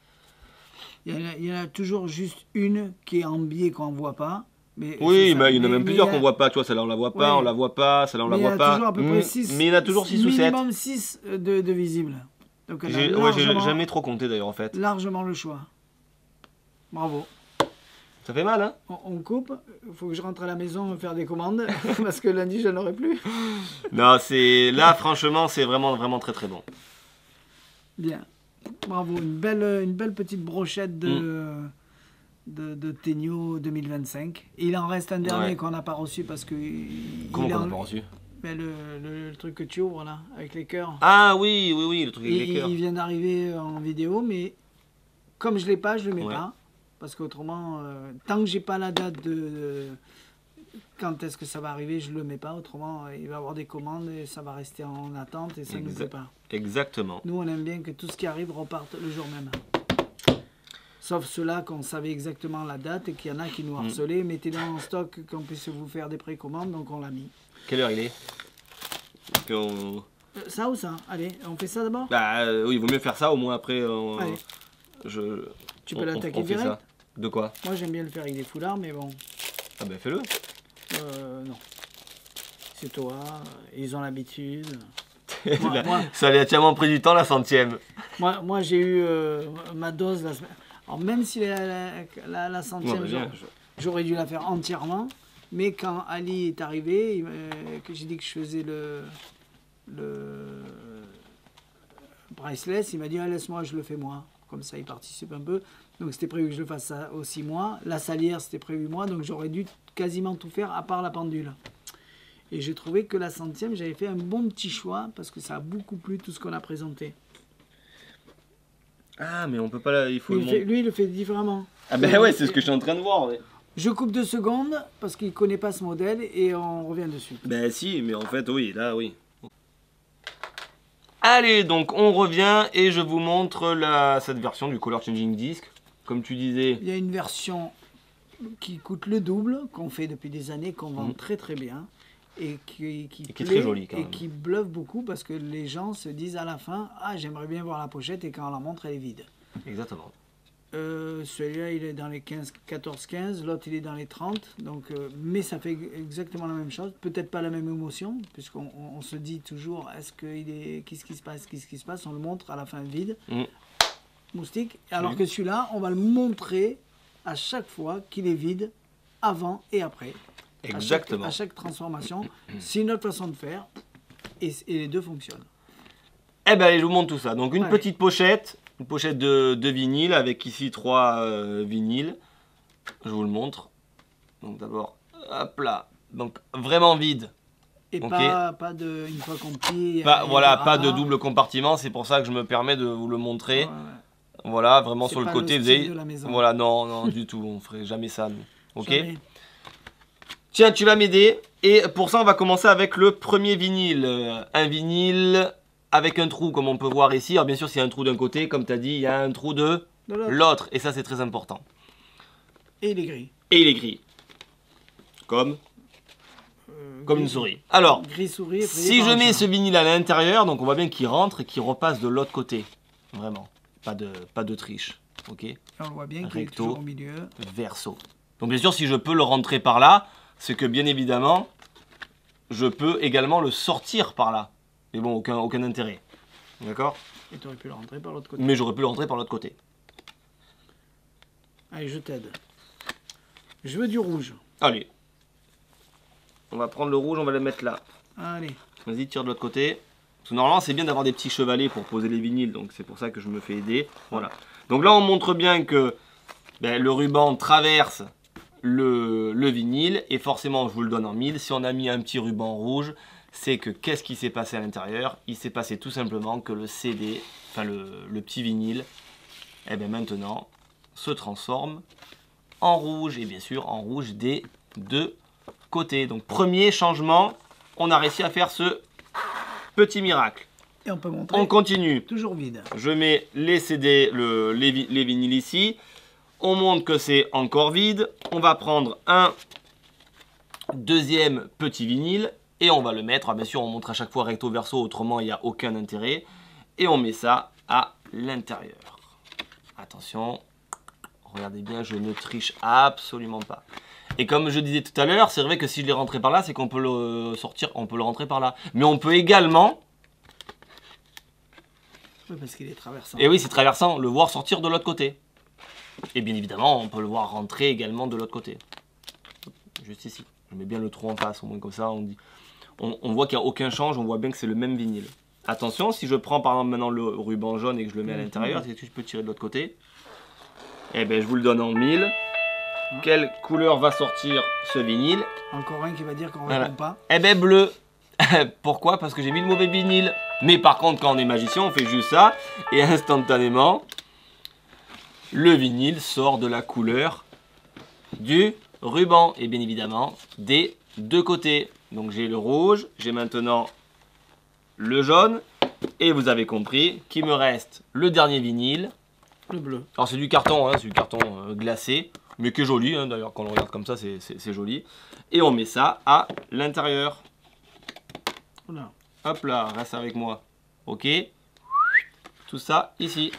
Il y en a toujours juste une qui est en biais qu'on ne voit pas. Mais il y en a même plusieurs qu'on voit pas, tu vois, celle-là on la voit pas, on la voit pas, celle-là on la voit pas. À peu près 6, mais il y en a toujours 6 ou 7. Minimum 6 de visibles. Donc j'ai jamais trop compté d'ailleurs en fait. Largement le choix. Bravo. Ça fait mal, hein? On coupe, il faut que je rentre à la maison faire des commandes, parce que lundi je n'en aurai plus. Non, là franchement c'est vraiment vraiment très très bon. Bien. Bravo, une belle petite brochette de Tegno 2025. Il en reste un dernier qu'on n'a pas reçu parce que... Comment qu'on n'a pas reçu? Mais le truc que tu ouvres là, avec les cœurs. Ah oui, le truc avec les cœurs. Il vient d'arriver en vidéo, mais comme je ne l'ai pas, je ne le mets pas. Parce qu'autrement, tant que j'ai pas la date de quand est-ce que ça va arriver, je ne le mets pas. Autrement, il va y avoir des commandes et ça va rester en attente et ça ne nous plaît pas. Exactement. Nous, on aime bien que tout ce qui arrive reparte le jour même. Sauf ceux-là qu'on savait exactement la date et qu'il y en a qui nous harcelaient. Mettez-les en stock qu'on puisse vous faire des précommandes, donc on l'a mis. Quelle heure il est? Ça ou ça? Allez, on fait ça d'abord? Oui, il vaut mieux faire ça, au moins après... Tu peux l'attaquer direct? De quoi? Moi j'aime bien le faire avec des foulards, mais bon... Ah ben fais-le. Non. C'est toi, ils ont l'habitude. Ça a tellement pris du temps la 100e. Moi j'ai eu ma dose la semaine. Alors même si la 100e, j'aurais dû la faire entièrement, mais quand Ali est arrivé, que j'ai dit que je faisais le priceless, il m'a dit ah, laisse-moi, je le fais moi. Comme ça, il participe un peu. Donc c'était prévu que je le fasse ça aussi moi. La salière, c'était prévu moi, donc j'aurais dû quasiment tout faire à part la pendule. Et j'ai trouvé que la 100e, j'avais fait un bon petit choix parce que ça a beaucoup plu tout ce qu'on a présenté. Ah, mais on peut pas... Il faut lui, il le fait différemment. Ah ben ouais, c'est ce que je suis en train de voir. Ouais. Je coupe 2 secondes parce qu'il ne connaît pas ce modèle et on revient dessus. Ben si, mais en fait, oui, là, oui. Allez, donc on revient et je vous montre cette version du Color Changing Disc. Comme tu disais... Il y a une version qui coûte le double, qu'on fait depuis des années, qu'on vend très très bien. Et qui est très jolie quand même. Et qui bluffe beaucoup parce que les gens se disent à la fin « Ah, j'aimerais bien voir la pochette » et quand on la montre, elle est vide. Exactement. Celui-là, il est dans les 14-15, l'autre, il est dans les 30. Donc, mais ça fait exactement la même chose. Peut-être pas la même émotion, puisqu'on se dit toujours « Qu'est-ce qui se passe ?» On le montre à la fin vide. Moustique. Alors que celui-là, on va le montrer à chaque fois qu'il est vide, avant et après. Exactement. À chaque transformation, c'est une autre façon de faire et les deux fonctionnent. Eh ben, allez, je vous montre tout ça. Donc une petite pochette, une pochette de vinyle avec ici 3 vinyles. Je vous le montre. Donc d'abord, hop là. Donc vraiment vide. Et pas de une fois qu'on plie. Voilà, pas de double compartiment. C'est pour ça que je me permets de vous le montrer. Voilà, vraiment sur le côté. Vous avez... de la maison. Voilà, non, du tout. On ferait jamais ça. Nous. Ok. Jamais. Tiens, tu vas m'aider. Et pour ça, on va commencer avec le premier vinyle. Un vinyle avec un trou, comme on peut voir ici. Alors, bien sûr, s'il y a un trou d'un côté, comme tu as dit, il y a un trou de l'autre. Et ça, c'est très important. Et il est gris. Et il est gris. Comme une souris. Alors, gris souris, si je mets ce vinyle à l'intérieur, donc on voit bien qu'il rentre et qu'il repasse de l'autre côté. Vraiment. Pas de triche. Ok. On voit bien qu'il est toujours au milieu. Verso. Donc, bien sûr, si je peux le rentrer par là, c'est que bien évidemment, je peux également le sortir par là. Mais bon, aucun intérêt. D'accord? Et tu aurais pu le rentrer par l'autre côté. Mais j'aurais pu le rentrer par l'autre côté. Allez, je t'aide. Je veux du rouge. Allez. On va prendre le rouge, on va le mettre là. Allez. Vas-y, tire de l'autre côté. Parce que normalement, c'est bien d'avoir des petits chevalets pour poser les vinyles. Donc c'est pour ça que je me fais aider. Voilà. Donc là, on montre bien que le ruban traverse le vinyle et forcément je vous le donne en mille. Si on a mis un petit ruban rouge, c'est que qu'est-ce qui s'est passé à l'intérieur? Il s'est passé tout simplement que le CD, enfin le petit vinyle, et bien maintenant se transforme en rouge, et bien sûr en rouge des deux côtés. Donc premier changement, on a réussi à faire ce petit miracle. Et on peut montrer. On continue. Toujours vide. Je mets les CD, les vinyles ici. On montre que c'est encore vide. On va prendre un deuxième petit vinyle et on va le mettre. Bien sûr, on montre à chaque fois recto verso, autrement il n'y a aucun intérêt. Et on met ça à l'intérieur. Attention, regardez bien, je ne triche absolument pas. Et comme je disais tout à l'heure, c'est vrai que si je l'ai rentré par là, c'est qu'on peut le sortir, on peut le rentrer par là. Mais on peut également... Oui, parce qu'il est traversant. Et oui, c'est traversant, le voir sortir de l'autre côté. Et bien évidemment, on peut le voir rentrer également de l'autre côté. Juste ici. Je mets bien le trou en face, au moins comme ça, on voit qu'il n'y a aucun change, on voit bien que c'est le même vinyle. Attention, si je prends par exemple maintenant le ruban jaune et que je le mets à l'intérieur, est-ce que je peux tirer de l'autre côté? Eh bien, je vous le donne en 1000. Quelle couleur va sortir ce vinyle? Encore un qui va dire qu'on ne répond pas. Eh bien, bleu. Pourquoi? Parce que j'ai mis le mauvais vinyle. Mais par contre, quand on est magicien, on fait juste ça. Et instantanément, le vinyle sort de la couleur du ruban. Et bien évidemment, des deux côtés. Donc j'ai le rouge, j'ai maintenant le jaune. Et vous avez compris qu'il me reste le dernier vinyle. Le bleu. Alors c'est du carton, hein, c'est du carton glacé. Mais qui est joli, hein, d'ailleurs quand on le regarde comme ça, c'est joli. Et on met ça à l'intérieur. Voilà. Hop là, reste avec moi. Ok. Tout ça ici.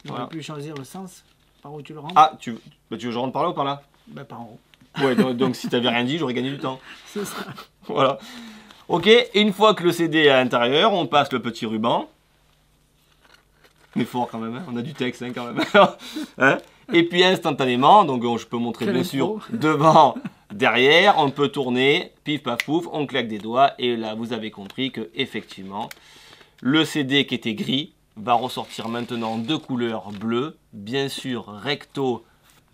On aurait pu choisir le sens. Par où tu le rentres? Ah, tu veux que je rentre par là ou par là? Ben, par en haut. Ouais, donc si t'avais rien dit, j'aurais gagné du temps. C'est ça. Voilà. Ok, et une fois que le CD est à l'intérieur, on passe le petit ruban. Mais fort quand même, hein, on a du texte hein, quand même. Hein, et puis instantanément, donc je peux montrer Quelle bien info. sûr devant, derrière, on peut tourner, pif paf pouf, on claque des doigts et là vous avez compris que effectivement le CD qui était gris va ressortir maintenant de couleur bleue, bien sûr recto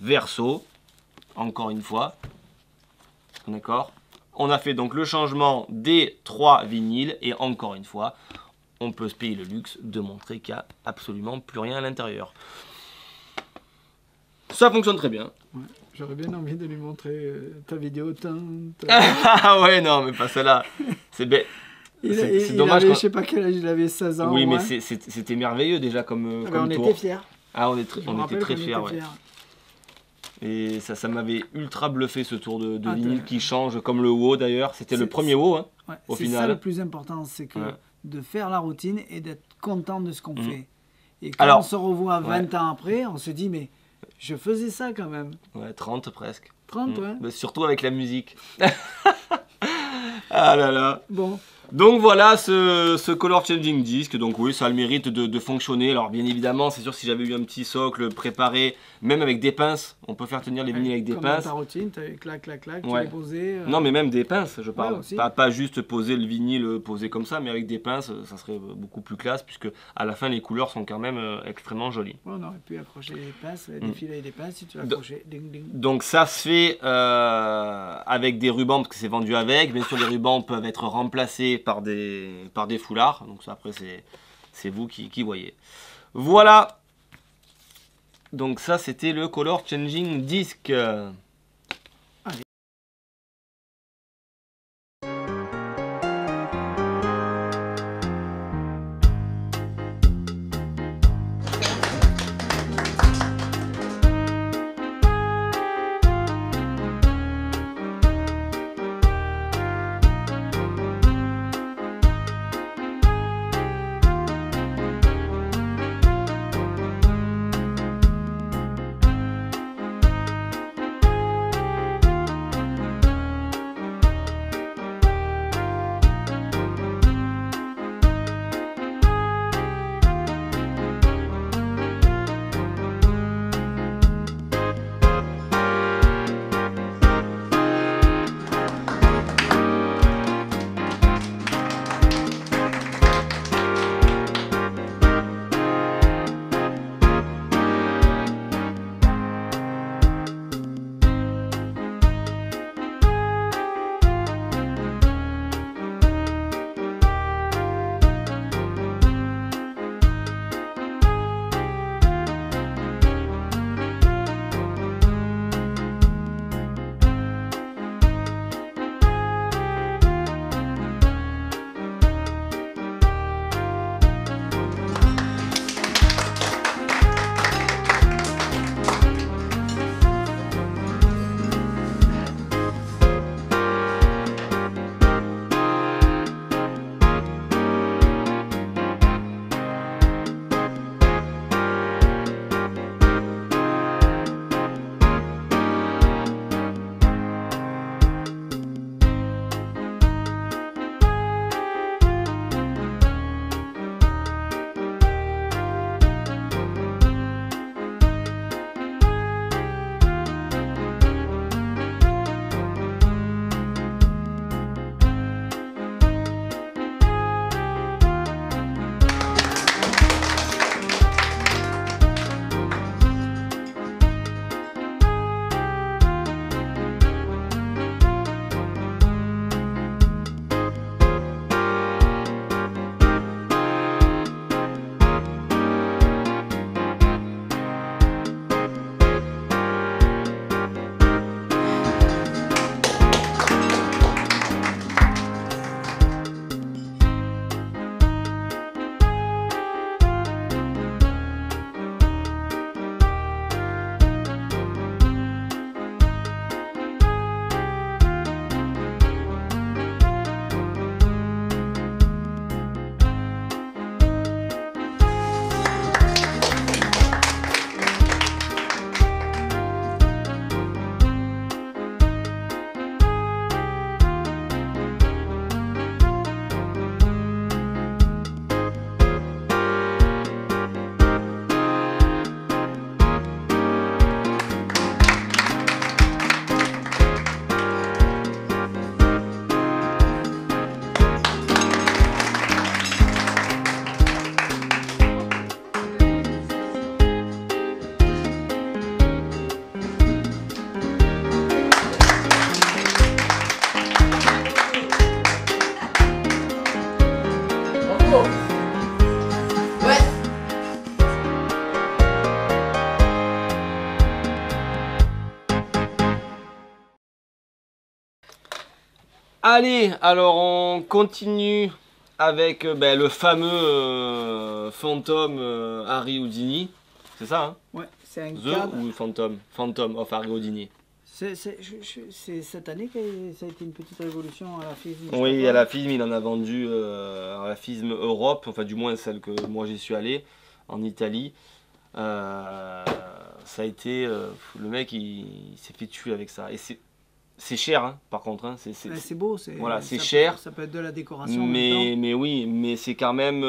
verso, encore une fois, d'accord. On a fait donc le changement des 3 vinyles et encore une fois, on peut se payer le luxe de montrer qu'il n'y a absolument plus rien à l'intérieur. Ça fonctionne très bien. Ouais, j'aurais bien envie de lui montrer ta vidéo. Ah ouais, non, mais pas celle-là. C'est bête. C'est dommage. Avait, je sais pas quel âge il avait, 16 ans. Oui, mais ouais. c'était merveilleux déjà comme, Ah ben, comme on tour. était fiers. Ah, on était très fiers, ouais. Fiers. Et ça m'avait ultra bluffé ce tour de Ah, vinyle qui change, comme le WoW d'ailleurs. C'était le premier WoW, hein, ouais, au c'est final. ça le plus important, c'est que Ouais. de faire la routine et d'être content de ce qu'on fait. Et quand Alors, on se revoit 20 ouais. ans après, on se dit, mais je faisais ça quand même. Ouais, 30 presque. 30, ouais. Mais surtout avec la musique. Ah là là. Bon, Donc voilà ce color changing disc, donc oui ça a le mérite de fonctionner. Alors bien évidemment c'est sûr si j'avais eu un petit socle préparé, même avec des pinces, on peut faire tenir les vinyles avec des comme pinces. dans ta routine, tu avais clac, clac, clac, Ouais. tu les posais. Non mais même des pinces je parle, aussi. pas juste poser le vinyle posé comme ça, mais avec des pinces ça serait beaucoup plus classe puisque à la fin les couleurs sont quand même extrêmement jolies. Ouais, on aurait pu accrocher les pinces, défiler des pinces si tu l'accrochais. Ding, ding. Donc ça se fait avec des rubans parce que c'est vendu avec. Bien sûr les rubans peuvent être remplacés par des foulards. Donc ça après c'est vous qui voyez. Voilà. Donc ça c'était le color changing disc. Allez, alors on continue avec le fameux fantôme Harry Houdini. C'est ça, hein? Ouais, c'est un The cadre. ou Phantom of Harry Houdini. C'est cette année que ça a été une petite révolution à la FISM. Oui, à la FISM, il en a vendu à la FISM Europe, enfin du moins celle que moi j'y suis allé, en Italie. Ça a été... le mec, il s'est fait tuer avec ça. Et c'est cher, hein, par contre. Hein, c'est beau, voilà, c'est cher. Ça peut être de la décoration en même temps. Mais oui, mais c'est quand même...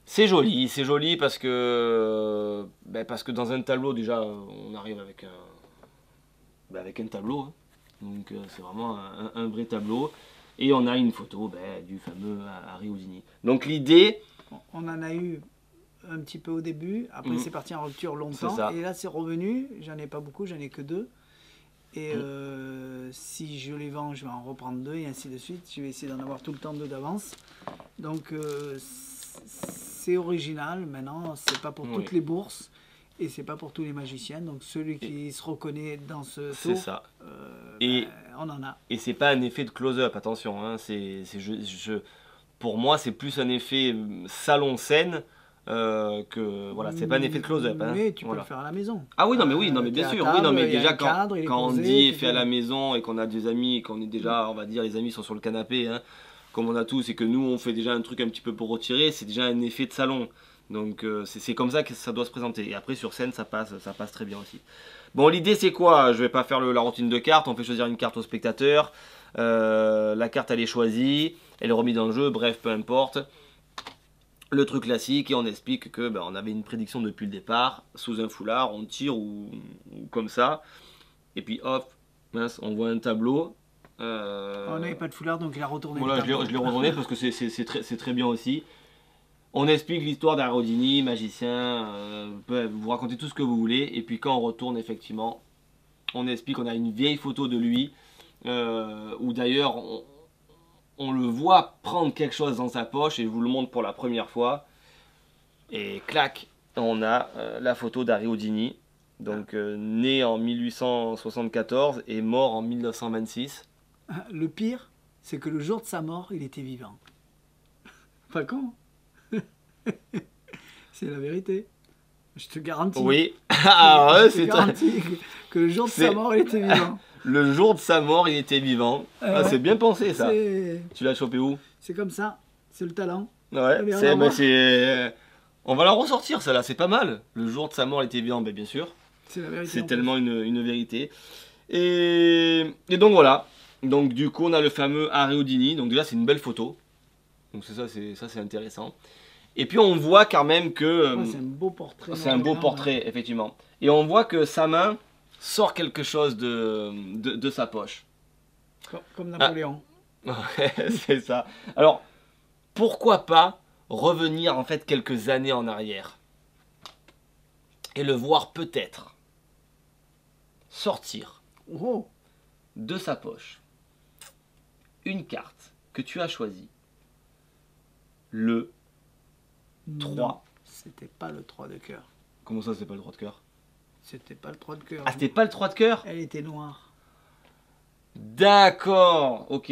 c'est joli parce que dans un tableau, déjà, on arrive avec un tableau. Hein. Donc c'est vraiment un vrai tableau. Et on a une photo du fameux Harry Houdini. Donc l'idée... On en a eu un petit peu au début. Après c'est parti en rupture longtemps. Et là c'est revenu. J'en ai pas beaucoup, j'en ai que 2. Et si je les vends, je vais en reprendre 2 et ainsi de suite. Je vais essayer d'en avoir tout le temps 2 d'avance. Donc c'est original. Maintenant, c'est pas pour toutes les bourses. Et c'est pas pour tous les magiciens, donc celui qui se reconnaît dans ce tour, ça. On en a. Et c'est pas un effet de close-up, attention. Hein, pour moi, c'est plus un effet salon-scène que voilà, c'est pas un effet de close-up. Hein, mais tu peux le faire à la maison. Ah oui, non mais bien sûr. Table, oui, non mais déjà quand on dit fait à la maison et qu'on a des amis, qu'on est déjà, on va dire, les amis sont sur le canapé, hein, comme on a tous, et que nous on fait déjà un truc un petit peu pour retirer, c'est déjà un effet de salon. Donc c'est comme ça que ça doit se présenter. Et après sur scène ça passe très bien aussi. Bon, l'idée c'est quoi? Je vais pas faire la routine de cartes. On fait choisir une carte au spectateur. La carte elle est choisie, elle est remise dans le jeu, bref peu importe. Le truc classique, et on explique que on avait une prédiction depuis le départ. Sous un foulard on tire ou comme ça. Et puis hop, mince, on voit un tableau. On n'avait pas de foulard donc il a retourné. Voilà, je l'ai retourné parce que c'est très bien aussi. On explique l'histoire d'Harry Houdini, magicien, vous racontez tout ce que vous voulez. Et puis quand on retourne, effectivement, on explique qu'on a une vieille photo de lui, où d'ailleurs on le voit prendre quelque chose dans sa poche, et je vous le montre pour la première fois. Et clac, on a la photo d'Harry Houdini, donc né en 1874 et mort en 1926. Le pire, c'est que le jour de sa mort, il était vivant. Pas con. C'est la vérité. Je te garantis. Oui. Ah ouais, c'est garanti que le jour de sa mort, il était vivant. Le jour de sa mort, il était vivant. C'est bien pensé ça. Tu l'as chopé où? C'est comme ça. C'est le talent. Ouais. On va la ressortir celle-là. C'est pas mal. Le jour de sa mort, il était vivant, bien sûr. C'est la vérité. C'est tellement une vérité. Et donc voilà. Donc du coup, on a le fameux Harry Houdini. Donc déjà, c'est une belle photo. Donc c'est intéressant. Et puis on voit quand même que... c'est un beau portrait. C'est un beau portrait, effectivement. Et on voit que sa main sort quelque chose de sa poche. Comme Napoléon. Ouais, c'est ça. Alors, pourquoi pas revenir en fait quelques années en arrière et le voir peut-être sortir de sa poche une carte que tu as choisie. Le 3. Non, c'était pas le 3 de cœur. Comment ça, c'est pas le 3 de cœur? C'était pas le 3 de cœur. Ah, c'était pas le 3 de cœur? Elle était noire. D'accord, ok.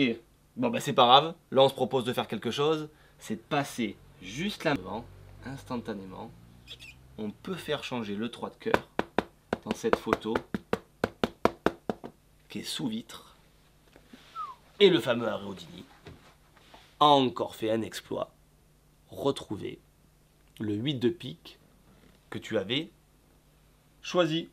Bon, c'est pas grave. Là, on se propose de faire quelque chose. C'est de passer juste là devant, instantanément. On peut faire changer le 3 de cœur dans cette photo qui est sous vitre. Et le fameux Harry Houdini a encore fait un exploit. Retrouver le 8 de pique que tu avais choisi.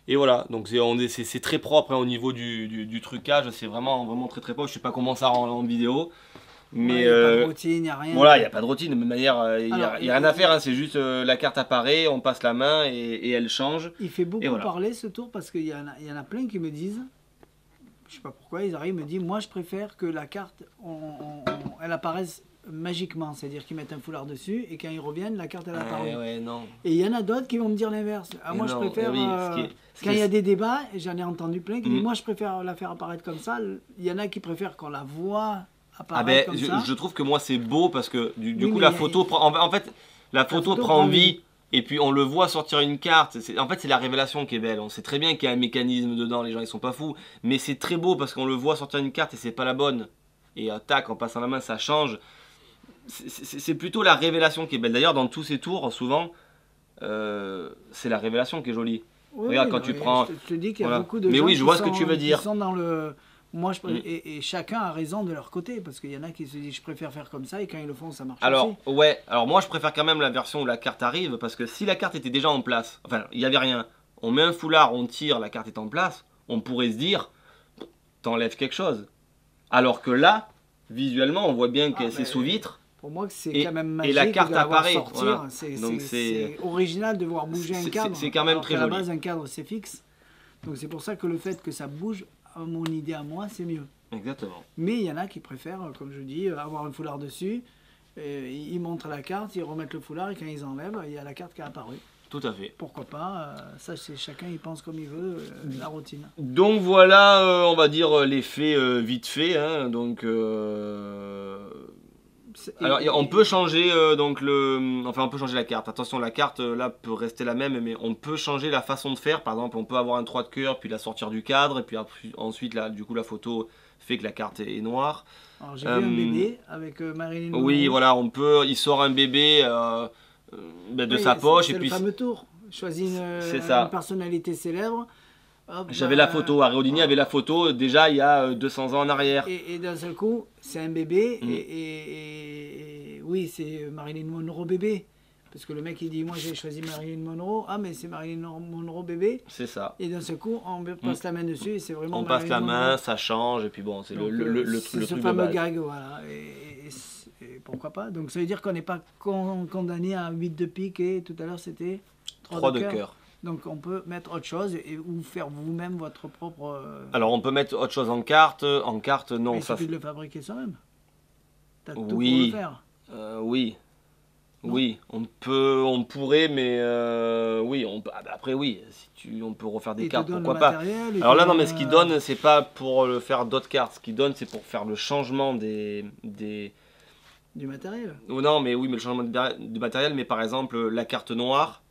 Et voilà, donc c'est très propre, hein, au niveau du trucage, c'est vraiment très propre. Je sais pas comment ça rend en vidéo, mais il n'y a pas de routine, il n'y a rien. Voilà, il n'y a pas de routine, de même manière, il n'y a rien à faire, hein, c'est juste la carte apparaît, on passe la main et elle change. Il fait beaucoup parler ce tour parce qu'il y en a plein qui me disent, je sais pas pourquoi, ils arrivent, me disent, moi je préfère que la carte, elle apparaisse magiquement, c'est-à-dire qu'ils mettent un foulard dessus et quand ils reviennent, la carte elle apparaît. Non. Et il y en a d'autres qui vont me dire l'inverse. Moi je préfère, quand il y a des débats, j'en ai entendu plein qui disent, moi je préfère la faire apparaître comme ça. Il y en a qui préfèrent qu'on la voit apparaître comme ça. Je trouve que moi c'est beau parce que du coup la photo prend, en fait la photo prend vie Et puis on le voit sortir une carte. En fait, c'est la révélation qui est belle. On sait très bien qu'il y a un mécanisme dedans, les gens ils sont pas fous. Mais c'est très beau parce qu'on le voit sortir une carte et c'est pas la bonne. Et tac, en passant la main, ça change. C'est plutôt la révélation qui est belle. D'ailleurs, dans tous ces tours, souvent, c'est la révélation qui est jolie. Oui, Regarde, oui, quand tu prends. Je te dis qu'il y a Voilà. beaucoup de Mais gens oui, qui je vois sont, ce que tu veux dire. qui sont dans le... Moi, et chacun a raison de leur côté, parce qu'il y en a qui se disent je préfère faire comme ça, et quand ils le font, ça marche Alors, aussi. ouais, alors moi je préfère quand même la version où la carte arrive, parce que si la carte était déjà en place, enfin, il n'y avait rien, on met un foulard, on tire, la carte est en place, on pourrait se dire, t'enlèves quelque chose. Alors que là, visuellement, on voit bien que c'est sous vitre. Pour moi, c'est Et- quand même et magique la carte de la voir apparaît, sortir. voilà. Donc C'est original de voir bouger un cadre. c'est quand même alors très qu'à la joli. base, un cadre, c'est fixe. Donc c'est pour ça que le fait que ça bouge, à mon idée à moi, c'est mieux. Exactement. Mais il y en a qui préfèrent, comme je dis, avoir un foulard dessus. Ils montrent la carte, ils remettent le foulard et quand ils enlèvent, il y a la carte qui a apparu. Tout à fait. Pourquoi pas, ça c'est chacun il pense comme il veut, la routine. Donc voilà, on va dire l'effet vite fait. Hein, donc, alors on peut changer on peut changer la carte. Attention, la carte là peut rester la même, mais on peut changer la façon de faire. Par exemple, on peut avoir un 3 de cœur, puis la sortir du cadre, et puis ensuite là, du coup, la photo fait que la carte est noire. Alors j'ai vu un bébé avec Marilyn Monroe. Oui, voilà, il sort un bébé de sa poche, et puis c'est le fameux tour. Choisis c'est ça. une personnalité célèbre. J'avais la photo, Aréodini avait la photo déjà il y a 200 ans en arrière. Et d'un seul coup, c'est un bébé, et oui, c'est Marilyn Monroe bébé. Parce que le mec il dit, moi j'ai choisi Marilyn Monroe, ah mais c'est Marilyn Monroe bébé. C'est ça. Et d'un seul coup, on passe la main dessus et c'est vraiment On Marilyn passe la main, Monroe. ça change, et puis bon, c'est Donc, le c'est truc ce de fameux base. gag, voilà. Et pourquoi pas. Donc ça veut dire qu'on n'est pas condamné à 8 de pique et tout à l'heure c'était 3 de cœur. Donc on peut mettre autre chose ou faire vous-même votre propre... Alors on peut mettre autre chose en carte non. il Ça suffit de le fabriquer soi-même. T'as tout Oui. pour le faire. Oui. Non. Oui, on pourrait, mais oui, après oui, on peut refaire des Il te cartes, donne pourquoi le pas. matériel, il Alors te là, non, donne, mais ce qu'il donne, c'est pas pour faire d'autres cartes. Ce qu'il donne, c'est pour faire le changement des... Du matériel. Oh, non, mais oui, mais le changement de matériel, mais par exemple, la carte noire,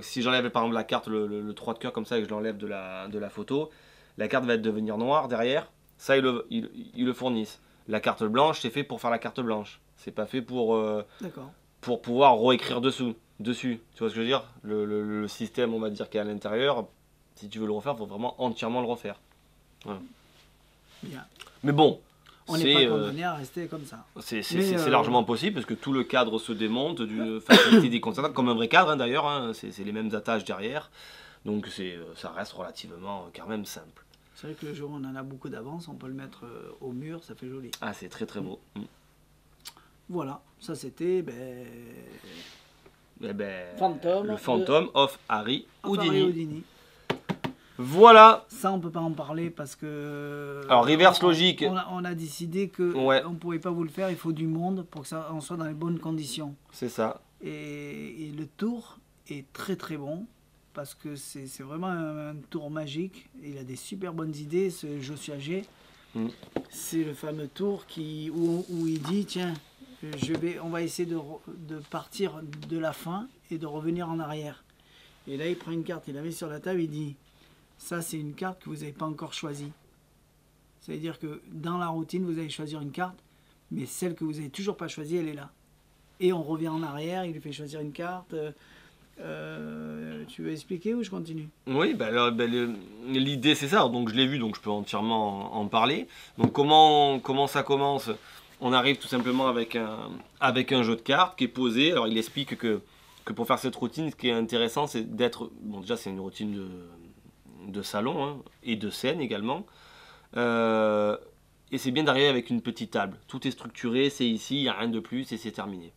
si j'enlève par exemple la carte, le 3 de cœur comme ça, et que je l'enlève de la photo, la carte va devenir noire derrière. Ça, ils le fournissent. La carte blanche, c'est fait pour faire la carte blanche. C'est pas fait D'accord. pour pouvoir réécrire dessus. Tu vois ce que je veux dire, le système, on va dire, qui est à l'intérieur, si tu veux le refaire, il faut vraiment entièrement le refaire. Voilà. Bien. Mais bon, On n'est pas condamné à rester comme ça. c'est largement possible, parce que tout le cadre se démonte d'une facilité déconcertante, comme un vrai cadre hein, d'ailleurs, hein, c'est les mêmes attaches derrière, donc ça reste relativement quand même simple. C'est vrai que le jour où on en a beaucoup d'avance, on peut le mettre au mur, ça fait joli. Ah, c'est très très beau. Voilà, ça c'était Phantom, le Phantom of Harry Houdini. Houdini. Voilà. Ça, on peut pas en parler parce que... Alors, reverse logique. On a décidé que on pouvait pas vous le faire, il faut du monde pour que ça, on soit dans les bonnes conditions. C'est ça. Et le tour est très très bon parce que c'est vraiment un tour magique. Il a des super bonnes idées, ce Joshua G. C'est le fameux tour où il dit, tiens, on va essayer de partir de la fin et de revenir en arrière. Et là, il prend une carte, il la met sur la table, il dit, ça c'est une carte que vous n'avez pas encore choisie. Ça veut dire que dans la routine, vous allez choisir une carte, mais celle que vous n'avez toujours pas choisie, elle est là. Et on revient en arrière, il lui fait choisir une carte. Tu veux expliquer ou je continue? Oui, l'idée c'est ça, donc je l'ai vu, donc je peux entièrement en parler. Donc comment ça commence? On arrive tout simplement avec un jeu de cartes qui est posé. Alors il explique que pour faire cette routine, ce qui est intéressant, c'est d'être... Bon, déjà c'est une routine de salon hein, et de scène également. Et c'est bien d'arriver avec une petite table. Tout est structuré, c'est ici, il n'y a rien de plus et c'est terminé.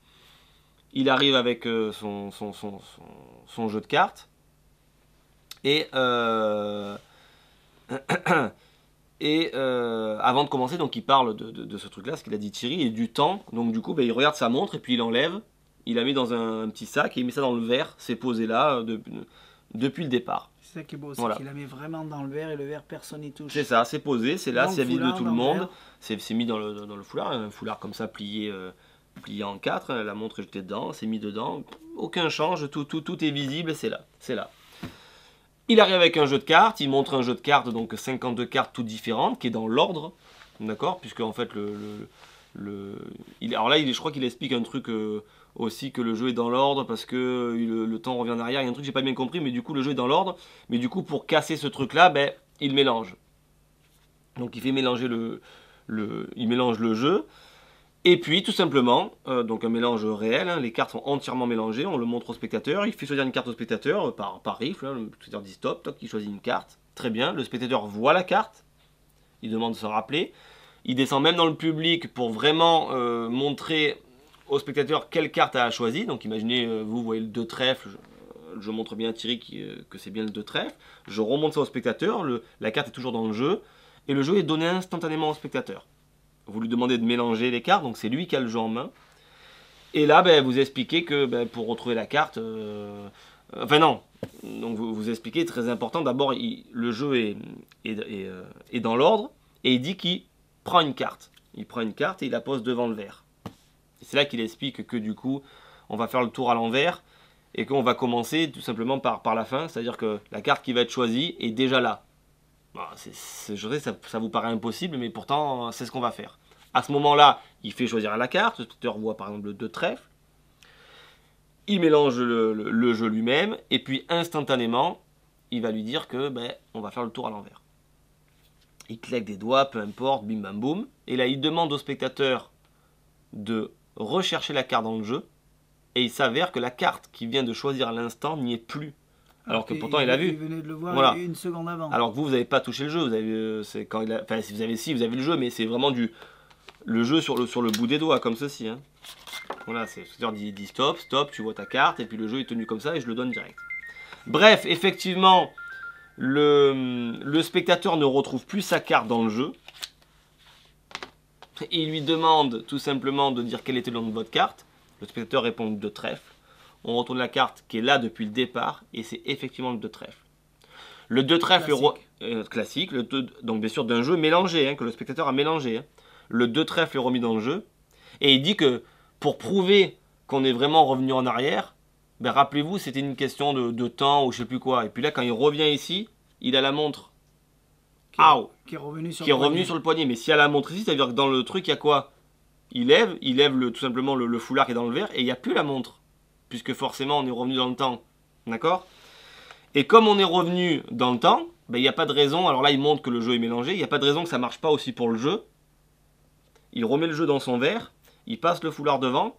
Il arrive avec son jeu de cartes. Et avant de commencer, donc il parle de ce truc-là, ce qu'il a dit Thierry, et du temps. Donc du coup, il regarde sa montre et puis il enlève. Il la met dans un petit sac et il met ça dans le verre. C'est posé là depuis le départ. C'est ça qui est beau, c'est qu'il la met vraiment dans le verre et le verre, personne n'y touche. C'est ça, c'est posé, c'est là, c'est visible de tout le monde. C'est mis dans le foulard, un foulard comme ça plié plié en 4, hein, la montre est jetée dedans, c'est mis dedans, aucun change, tout est visible, c'est là, c'est là. Il arrive avec un jeu de cartes, il montre un jeu de cartes, donc 52 cartes toutes différentes, qui est dans l'ordre, d'accord, puisque en fait alors là, je crois qu'il explique un truc aussi, que le jeu est dans l'ordre, parce que le temps revient en arrière, il y a un truc que j'ai pas bien compris, mais du coup le jeu est dans l'ordre, mais du coup pour casser ce truc-là, ben, il mélange. Donc il fait mélanger il mélange le jeu. Et puis, tout simplement, donc un mélange réel, hein, les cartes sont entièrement mélangées, on le montre au spectateur, il fait choisir une carte au spectateur par rifle, hein, le spectateur dit stop, toc, il choisit une carte, très bien, le spectateur voit la carte, il demande de se rappeler, il descend même dans le public pour vraiment montrer au spectateur quelle carte a choisi, donc imaginez, vous voyez le 2 trèfle, je montre bien à Thierry que c'est bien le 2 trèfle, je remonte ça au spectateur, la carte est toujours dans le jeu, et le jeu est donné instantanément au spectateur. Vous lui demandez de mélanger les cartes, donc c'est lui qui a le jeu en main. Et là, ben, vous expliquez que pour retrouver la carte... enfin non, donc vous expliquez, très important, d'abord le jeu est dans l'ordre, et il dit qu'il prend une carte. Il prend une carte et il la pose devant le verre. C'est là qu'il explique que du coup, on va faire le tour à l'envers, et qu'on va commencer tout simplement par la fin, c'est-à-dire que la carte qui va être choisie est déjà là. Je sais, ça vous paraît impossible, mais pourtant, c'est ce qu'on va faire. À ce moment-là, il fait choisir la carte. Le spectateur voit par exemple le 2 trèfle. Il mélange le jeu lui-même. Et puis, instantanément, il va lui dire que on va faire le tour à l'envers. Il claque des doigts, peu importe, bim bam boum. Et là, il demande au spectateur de rechercher la carte dans le jeu. Et il s'avère que la carte qu'il vient de choisir à l'instant n'y est plus. Alors que pourtant il a vu. Il venait de le voir voilà. une seconde avant. Alors que vous n'avez pas touché le jeu. Vous avez, c'est quand enfin, si vous avez le jeu, mais c'est vraiment le jeu sur le bout des doigts, comme ceci. Hein. Voilà, c'est dit stop, stop, tu vois ta carte, et puis le jeu est tenu comme ça, et je le donne direct. Bref, effectivement, le spectateur ne retrouve plus sa carte dans le jeu. Il lui demande tout simplement de dire quel était le nom de votre carte. Le spectateur répond 2 trèfle. On retourne la carte qui est là depuis le départ, et c'est effectivement le 2 trèfle. Le 2 trèfle classique, donc bien sûr d'un jeu mélangé, hein, que le spectateur a mélangé. Hein. Le 2 trèfle est remis dans le jeu, et il dit que pour prouver qu'on est vraiment revenu en arrière, rappelez-vous, c'était une question de temps ou je sais plus quoi. Et puis là, quand il revient ici, il a la montre qui est revenu sur le poignet. Mais s'il y a la montre ici, ça veut dire que dans le truc, il y a quoi? Il lève tout simplement le foulard qui est dans le verre, et il n'y a plus la montre. Puisque forcément on est revenu dans le temps, d'accord? Et comme on est revenu dans le temps, il n'y a pas de raison, alors là il montre que le jeu est mélangé, il n'y a pas de raison que ça ne marche pas aussi pour le jeu. Il remet le jeu dans son verre, il passe le foulard devant,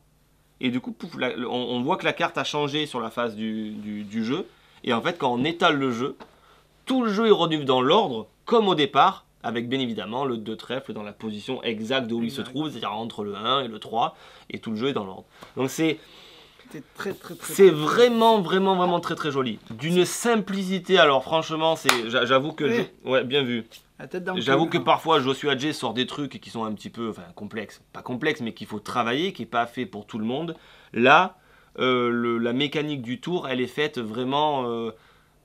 et du coup pouf, on voit que la carte a changé sur la face du jeu, et en fait quand on étale le jeu, tout le jeu est revenu dans l'ordre, comme au départ, avec bien évidemment le 2 trèfle dans la position exacte d'où il se trouve, c'est-à-dire entre le 1 et le 3, et tout le jeu est dans l'ordre. Donc c'est vraiment très joli. D'une simplicité, alors franchement, j'avoue que... Ouais, bien vu. J'avoue que parfois Joshua Adjei sort des trucs qui sont un petit peu complexes. Pas complexes, mais qu'il faut travailler, qui n'est pas fait pour tout le monde. Là, la mécanique du tour, elle est faite vraiment...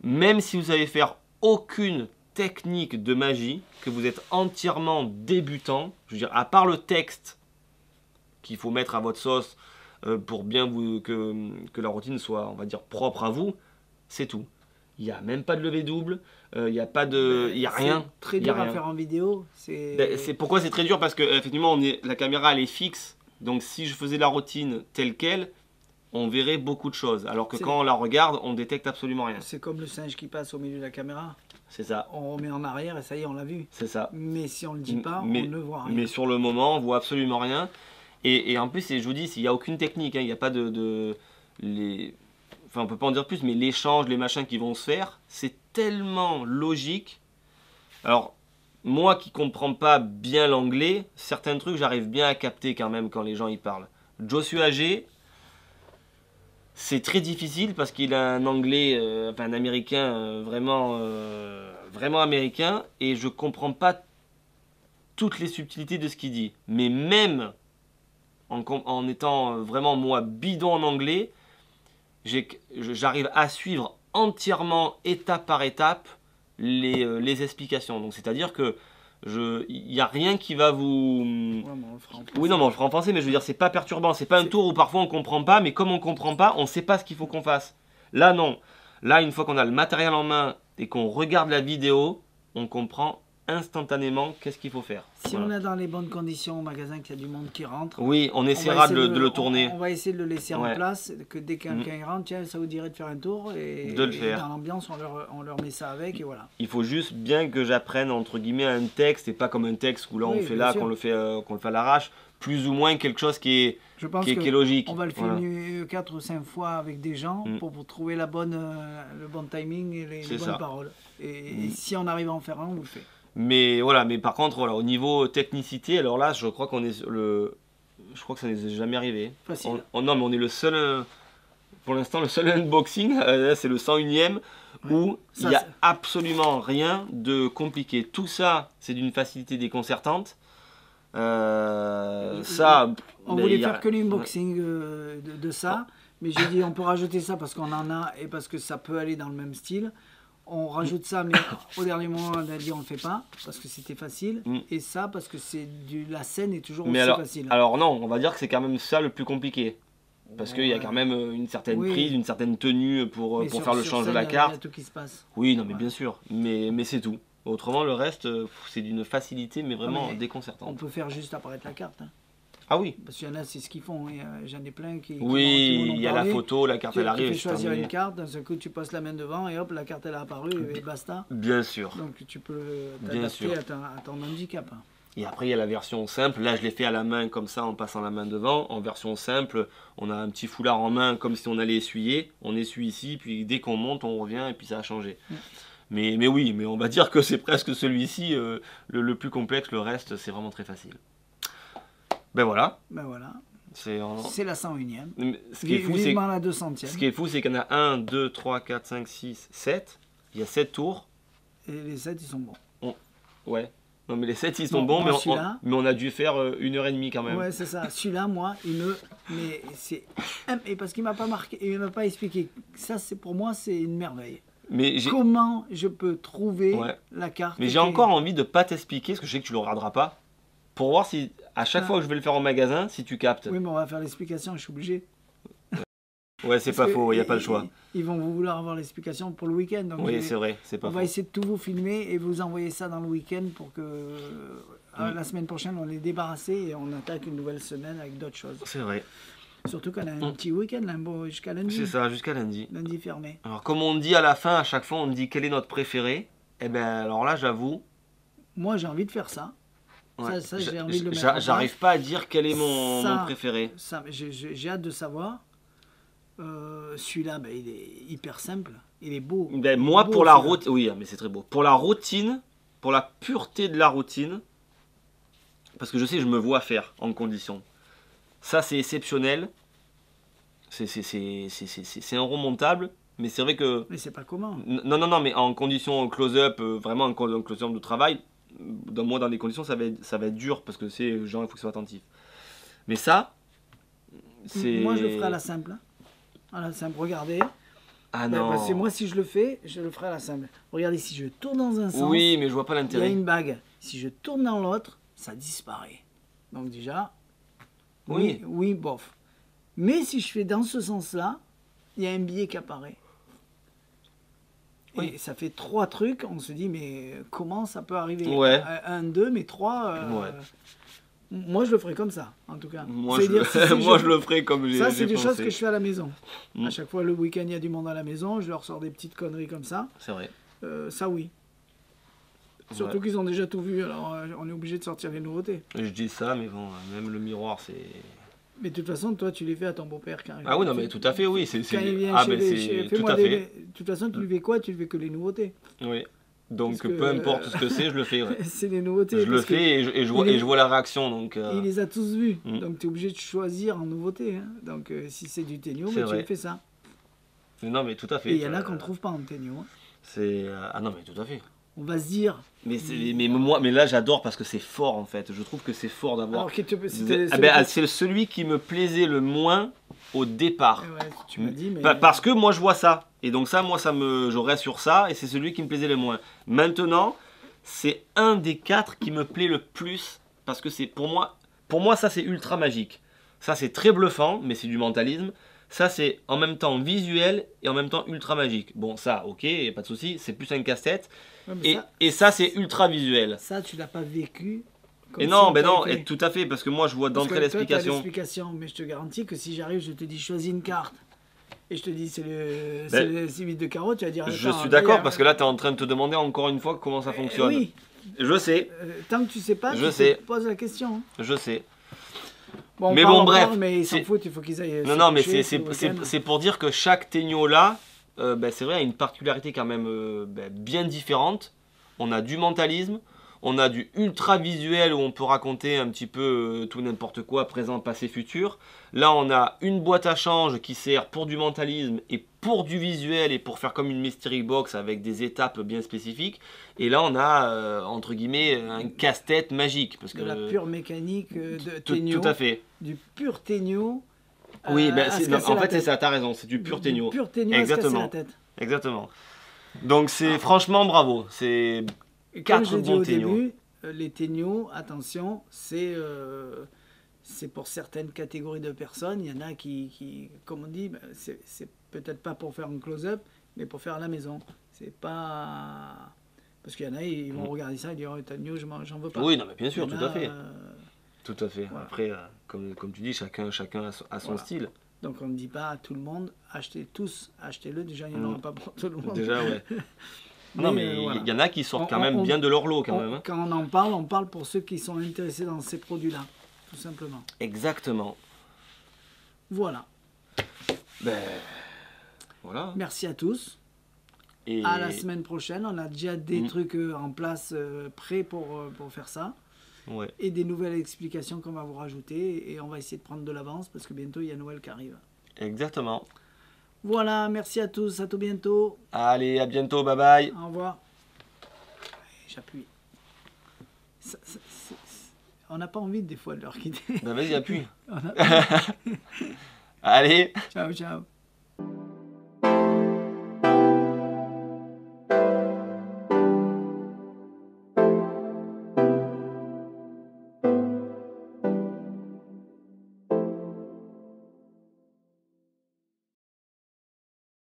même si vous savez faire aucune technique de magie, que vous êtes entièrement débutant, je veux dire, à part le texte qu'il faut mettre à votre sauce, pour bien que la routine soit, on va dire, propre à vous, c'est tout. Il n'y a même pas de levée double, il n'y a pas de... Il n'y a rien. C'est très dur à faire en vidéo. Pourquoi c'est très dur? Parce que effectivement, la caméra, elle est fixe. Donc si je faisais la routine telle qu'elle, on verrait beaucoup de choses. Alors que quand on la regarde, on détecte absolument rien. C'est comme le singe qui passe au milieu de la caméra. C'est ça. On remet en arrière et ça y est, on l'a vu. C'est ça. Mais si on ne le dit pas, on ne voit rien. Mais sur le moment, on voit absolument rien. Et en plus, je vous dis, il n'y a aucune technique, hein, il n'y a pas enfin, on peut pas en dire plus, mais l'échange, les machins qui vont se faire, c'est tellement logique. Alors, moi qui comprends pas bien l'anglais, certains trucs, j'arrive bien à capter quand même quand les gens y parlent. Joshua Adjei, c'est très difficile parce qu'il a un anglais, un américain vraiment américain, et je comprends pas toutes les subtilités de ce qu'il dit. Mais même en étant vraiment moi bidon en anglais, j'arrive à suivre entièrement étape par étape les explications. Donc c'est-à-dire que Il n'y a rien qui va vous... Ouais, mais on le fera en Oui, non, mais on le fera en français, mais je veux dire, c'est pas perturbant. C'est pas un tour où parfois on comprend pas, mais comme on comprend pas, on sait pas ce qu'il faut qu'on fasse. Là, non. Là, une fois qu'on a le matériel en main et qu'on regarde la vidéo, on comprend instantanément qu'est-ce qu'il faut faire. Si on est dans les bonnes conditions au magasin, qu'il y a du monde qui rentre, Oui, on va essaiera essayer de le tourner. On va essayer de le laisser en Ouais. place, que dès que quelqu'un y rentre, tiens, ça vous dirait de faire un tour, et, De le et faire. dans l'ambiance, on leur met ça avec, et voilà. Il faut juste bien que j'apprenne entre guillemets un texte et pas comme un texte où là on Oui, fait bien là, sûr. qu'on le fait à l'arrache. Plus ou moins quelque chose qui est, Je pense qui est logique. on va le Voilà. filmer 4 ou 5 fois avec des gens pour trouver le bon timing et les C'est bonnes ça. paroles. Et si on arrive à en faire un, on le fait. Mais voilà, mais par contre, voilà, au niveau technicité, alors là, je crois qu'on est je crois que ça n'est jamais arrivé. Facile. Non, mais on est le seul, pour l'instant, le seul unboxing, là, c'est le 101e, où il Ça, n'y a c'est- absolument rien de compliqué. Tout ça, c'est d'une facilité déconcertante. Ça, On ben, voulait il y a- faire que l'unboxing de ça, mais j'ai dit on peut rajouter ça parce qu'on en a et parce que ça peut aller dans le même style. On rajoute ça, mais au dernier moment, on a dit on le fait pas parce que c'était facile. Et ça parce que la scène est toujours Mais aussi alors, facile. alors non, on va dire que c'est quand même ça le plus compliqué. Parce qu'il y a quand même une certaine Oui. prise, une certaine tenue pour Mais faire le sur change de scène, la il y a carte. tout qui se passe. Oui, non, mais Ouais. bien sûr. Mais c'est tout. Autrement, le reste, c'est d'une facilité, mais vraiment mais On déconcertante. peut faire juste apparaître la carte. Hein. Ah oui. Parce qu'il y en a, c'est ce qu'ils font. J'en ai plein qui Oui, m'en ont il y a la parlé. photo, la carte Tu elle arrive. fais c'est choisir terminé. une carte, d'un seul coup tu passes la main devant et hop, la carte elle a apparu et basta. Bien sûr. Donc tu peux Bien sûr. t'adapter à ton handicap. Et après, il y a la version simple. Là, je l'ai fait à la main comme ça, en passant la main devant. En version simple, on a un petit foulard en main comme si on allait essuyer. On essuie ici, puis dès qu'on monte, on revient et puis ça a changé. Mais oui, mais on va dire que c'est presque celui-ci le plus complexe. Le reste, c'est vraiment très facile. Ben voilà. Ben voilà, C'est c'est la 101e. Ce qui est fou, c'est Vivement la 200e. ce qui est fou, c'est qu'il y en a 1, 2, 3, 4, 5, 6, 7. Il y a 7 tours. Et les 7 ils sont bons. Ouais. Non, mais les 7 ils sont Bon, bons, moi, mais celui-là- mais on a dû faire 1h30 quand même. Ouais, c'est ça. Celui-là, moi, mais c'est. Et parce qu'il m'a pas marqué, il m'a pas expliqué. Ça, c'est pour moi, c'est une merveille. Mais j'ai Comment je peux trouver Ouais. la carte mais j'ai encore envie de pas t'expliquer, parce que je sais que tu le regarderas pas, pour voir si, à chaque Ah. fois que je vais le faire en magasin, si tu captes. Oui, mais on va faire l'explication, je suis obligé. Ouais, c'est Parce pas que faux, il n'y a pas le choix. Ils vont vouloir avoir l'explication pour le week-end. Donc Oui, c'est vrai, c'est pas on faux. va essayer de tout vous filmer et vous envoyer ça dans le week-end pour que la semaine prochaine on est débarrassé et on attaque une nouvelle semaine avec d'autres choses. C'est vrai, Surtout qu'on a un petit week-end là, bon, jusqu'à lundi. c'est ça, jusqu'à lundi. Lundi fermé. Alors, comme on dit à la fin, à chaque fois, on dit quel est notre préféré. Eh ben, alors là, j'avoue, Moi j'ai envie de faire ça. ouais, Ça, j'ai envie de le mettre en place. j'arrive pas à dire quel est mon Ça, préféré. Ça, j'ai hâte de savoir. Celui-là, ben, il est hyper simple. Il est beau. Ben, Il est moi, beau, pour la celui-là. routine, oui, mais c'est très beau. Pour la routine, pour la pureté de la routine, parce que je sais que je me vois faire en condition. Ça, c'est exceptionnel. C'est inremontable, mais c'est vrai que. Mais c'est pas comment. Non, mais en condition close-up, vraiment en close-up de travail, moi, dans des conditions, ça va être dur, parce que c'est genre, il faut que ce soit attentif. Mais ça, c'est. Moi je le ferai à la simple. À la simple, regardez. Ah Ben, non. parce que moi si je le fais, je le ferai à la simple. Regardez, si je tourne dans un sens, Oui, mais je vois pas il y a l'intérêt. une bague. Si je tourne dans l'autre, ça disparaît. Donc déjà, Oui. oui, bof. Mais si je fais dans ce sens-là, il y a un billet qui apparaît. Oui. Et ça fait 3 trucs, on se dit, mais comment ça peut arriver? Ouais. 1, 2, mais 3. Ouais. Moi, je le ferai comme ça, en tout cas. Moi, C'est-à-dire, si c'est moi je- je le ferai comme j'ai Ça, c'est des pensé. choses que je fais à la maison. Mm. À chaque fois, le week-end, il y a du monde à la maison, je leur sors des petites conneries comme ça. C'est vrai. Ça, oui. Surtout Ouais. qu'ils ont déjà tout vu, alors on est obligé de sortir les nouveautés. Je dis ça, mais bon, même le miroir, c'est. Mais de toute façon, toi, tu les fais à ton beau-père quand Ah oui, non, mais tout à fait, oui. Quand il vient Ah, chez ben les... c'est tout Fais-moi à des... fait. De toute façon, tu lui fais quoi? Tu lui fais que les nouveautés. Oui. Donc, Parce que, peu importe ce que c'est, je le fais. Ouais. C'est les nouveautés. Je le parce que fais et je vois, il est- et je vois la réaction. Donc, Il les a tous vus. Mm. Donc, tu es obligé de choisir en nouveauté. Hein. Donc, si c'est du Tenio, C'est ben, tu vrai. lui fais ça. non, mais tout à fait. Et il y en a qu'on ne trouve pas en Tenio. Hein. C'est. Ah non, mais tout à fait. On va se dire... Mais là, j'adore parce que c'est fort en fait. Je trouve que c'est fort d'avoir. Alors, C'est celui qui me plaisait le moins au départ. tu m'as dit, mais... Parce que moi je vois ça. Et donc ça, moi, j'aurais sur ça et c'est celui qui me plaisait le moins. Maintenant, c'est un des 4 qui me plaît le plus parce que c'est pour moi ça c'est ultra magique. Ça c'est très bluffant, mais c'est du mentalisme. Ça c'est en même temps visuel et en même temps ultra magique. Bon ça, ok, y a pas de souci, c'est plus un casse-tête. Ouais, et ça c'est ultra visuel. Ça tu l'as pas vécu. Et non, ben non, et tout à fait, parce que moi je vois d'entrée l'explication. Mais je te garantis que si j'arrive, je te dis choisis une carte. Et je te dis c'est le 6-8 de carreau, tu vas dire. Je suis d'accord, parce que là tu es en train de te demander encore une fois comment ça fonctionne. Oui. Je sais. Tant que tu sais pas, te poses la question. Je sais. Bon, mais bon, bref. Mais ils s'en foutent, il faut qu'ils aillent. Non, mais c'est pour dire que chaque Tegno là, c'est vrai, a une particularité quand même bien différente. On a du mentalisme. On a du ultra visuel où on peut raconter un petit peu tout n'importe quoi, présent, passé, futur. Là, on a une boîte à change qui sert pour du mentalisme et pour du visuel et pour faire comme une mystery box avec des étapes bien spécifiques. Et là, on a, entre guillemets, un casse-tête magique. Parce que la pure mécanique de Tegno. Tout à fait. Du pur Tegno. Oui, en fait, c'est ça, t'as raison, c'est du pur Tegno. Du pur Tegno. Exactement. À se casser la tête. Exactement. Donc, c'est franchement bravo. C'est... Et comme je l'ai dit au début, les Tegno, attention, c'est pour certaines catégories de personnes. Il y en a qui comme on dit, c'est peut-être pas pour faire un close-up, mais pour faire à la maison. C'est pas... Parce qu'il y en a, ils vont regarder ça et dire oh, Tegno, j'en veux pas. Oui, non, mais bien sûr, tout à fait. Tout à fait. Voilà. Après, comme tu dis, chacun a son style. Donc on ne dit pas à tout le monde, achetez-le. Déjà, il n'y en aura pas pour tout le monde. Déjà, ouais. Non, mais il y en a qui sortent quand même bien de leur lot, quand même. Hein. Quand on parle pour ceux qui sont intéressés dans ces produits-là, tout simplement. Exactement. Voilà. Voilà. Merci à tous. Et à la semaine prochaine. On a déjà des trucs en place, prêts pour faire ça. Ouais. Et des nouvelles explications qu'on va vous rajouter. Et on va essayer de prendre de l'avance parce que bientôt, il y a Noël qui arrive. Exactement. Voilà, merci à tous, à tout bientôt. Allez, à bientôt, bye bye. Au revoir. J'appuie. On n'a pas envie des fois de leur quitter. Bah vas-y, appuie. Allez. Ciao, ciao.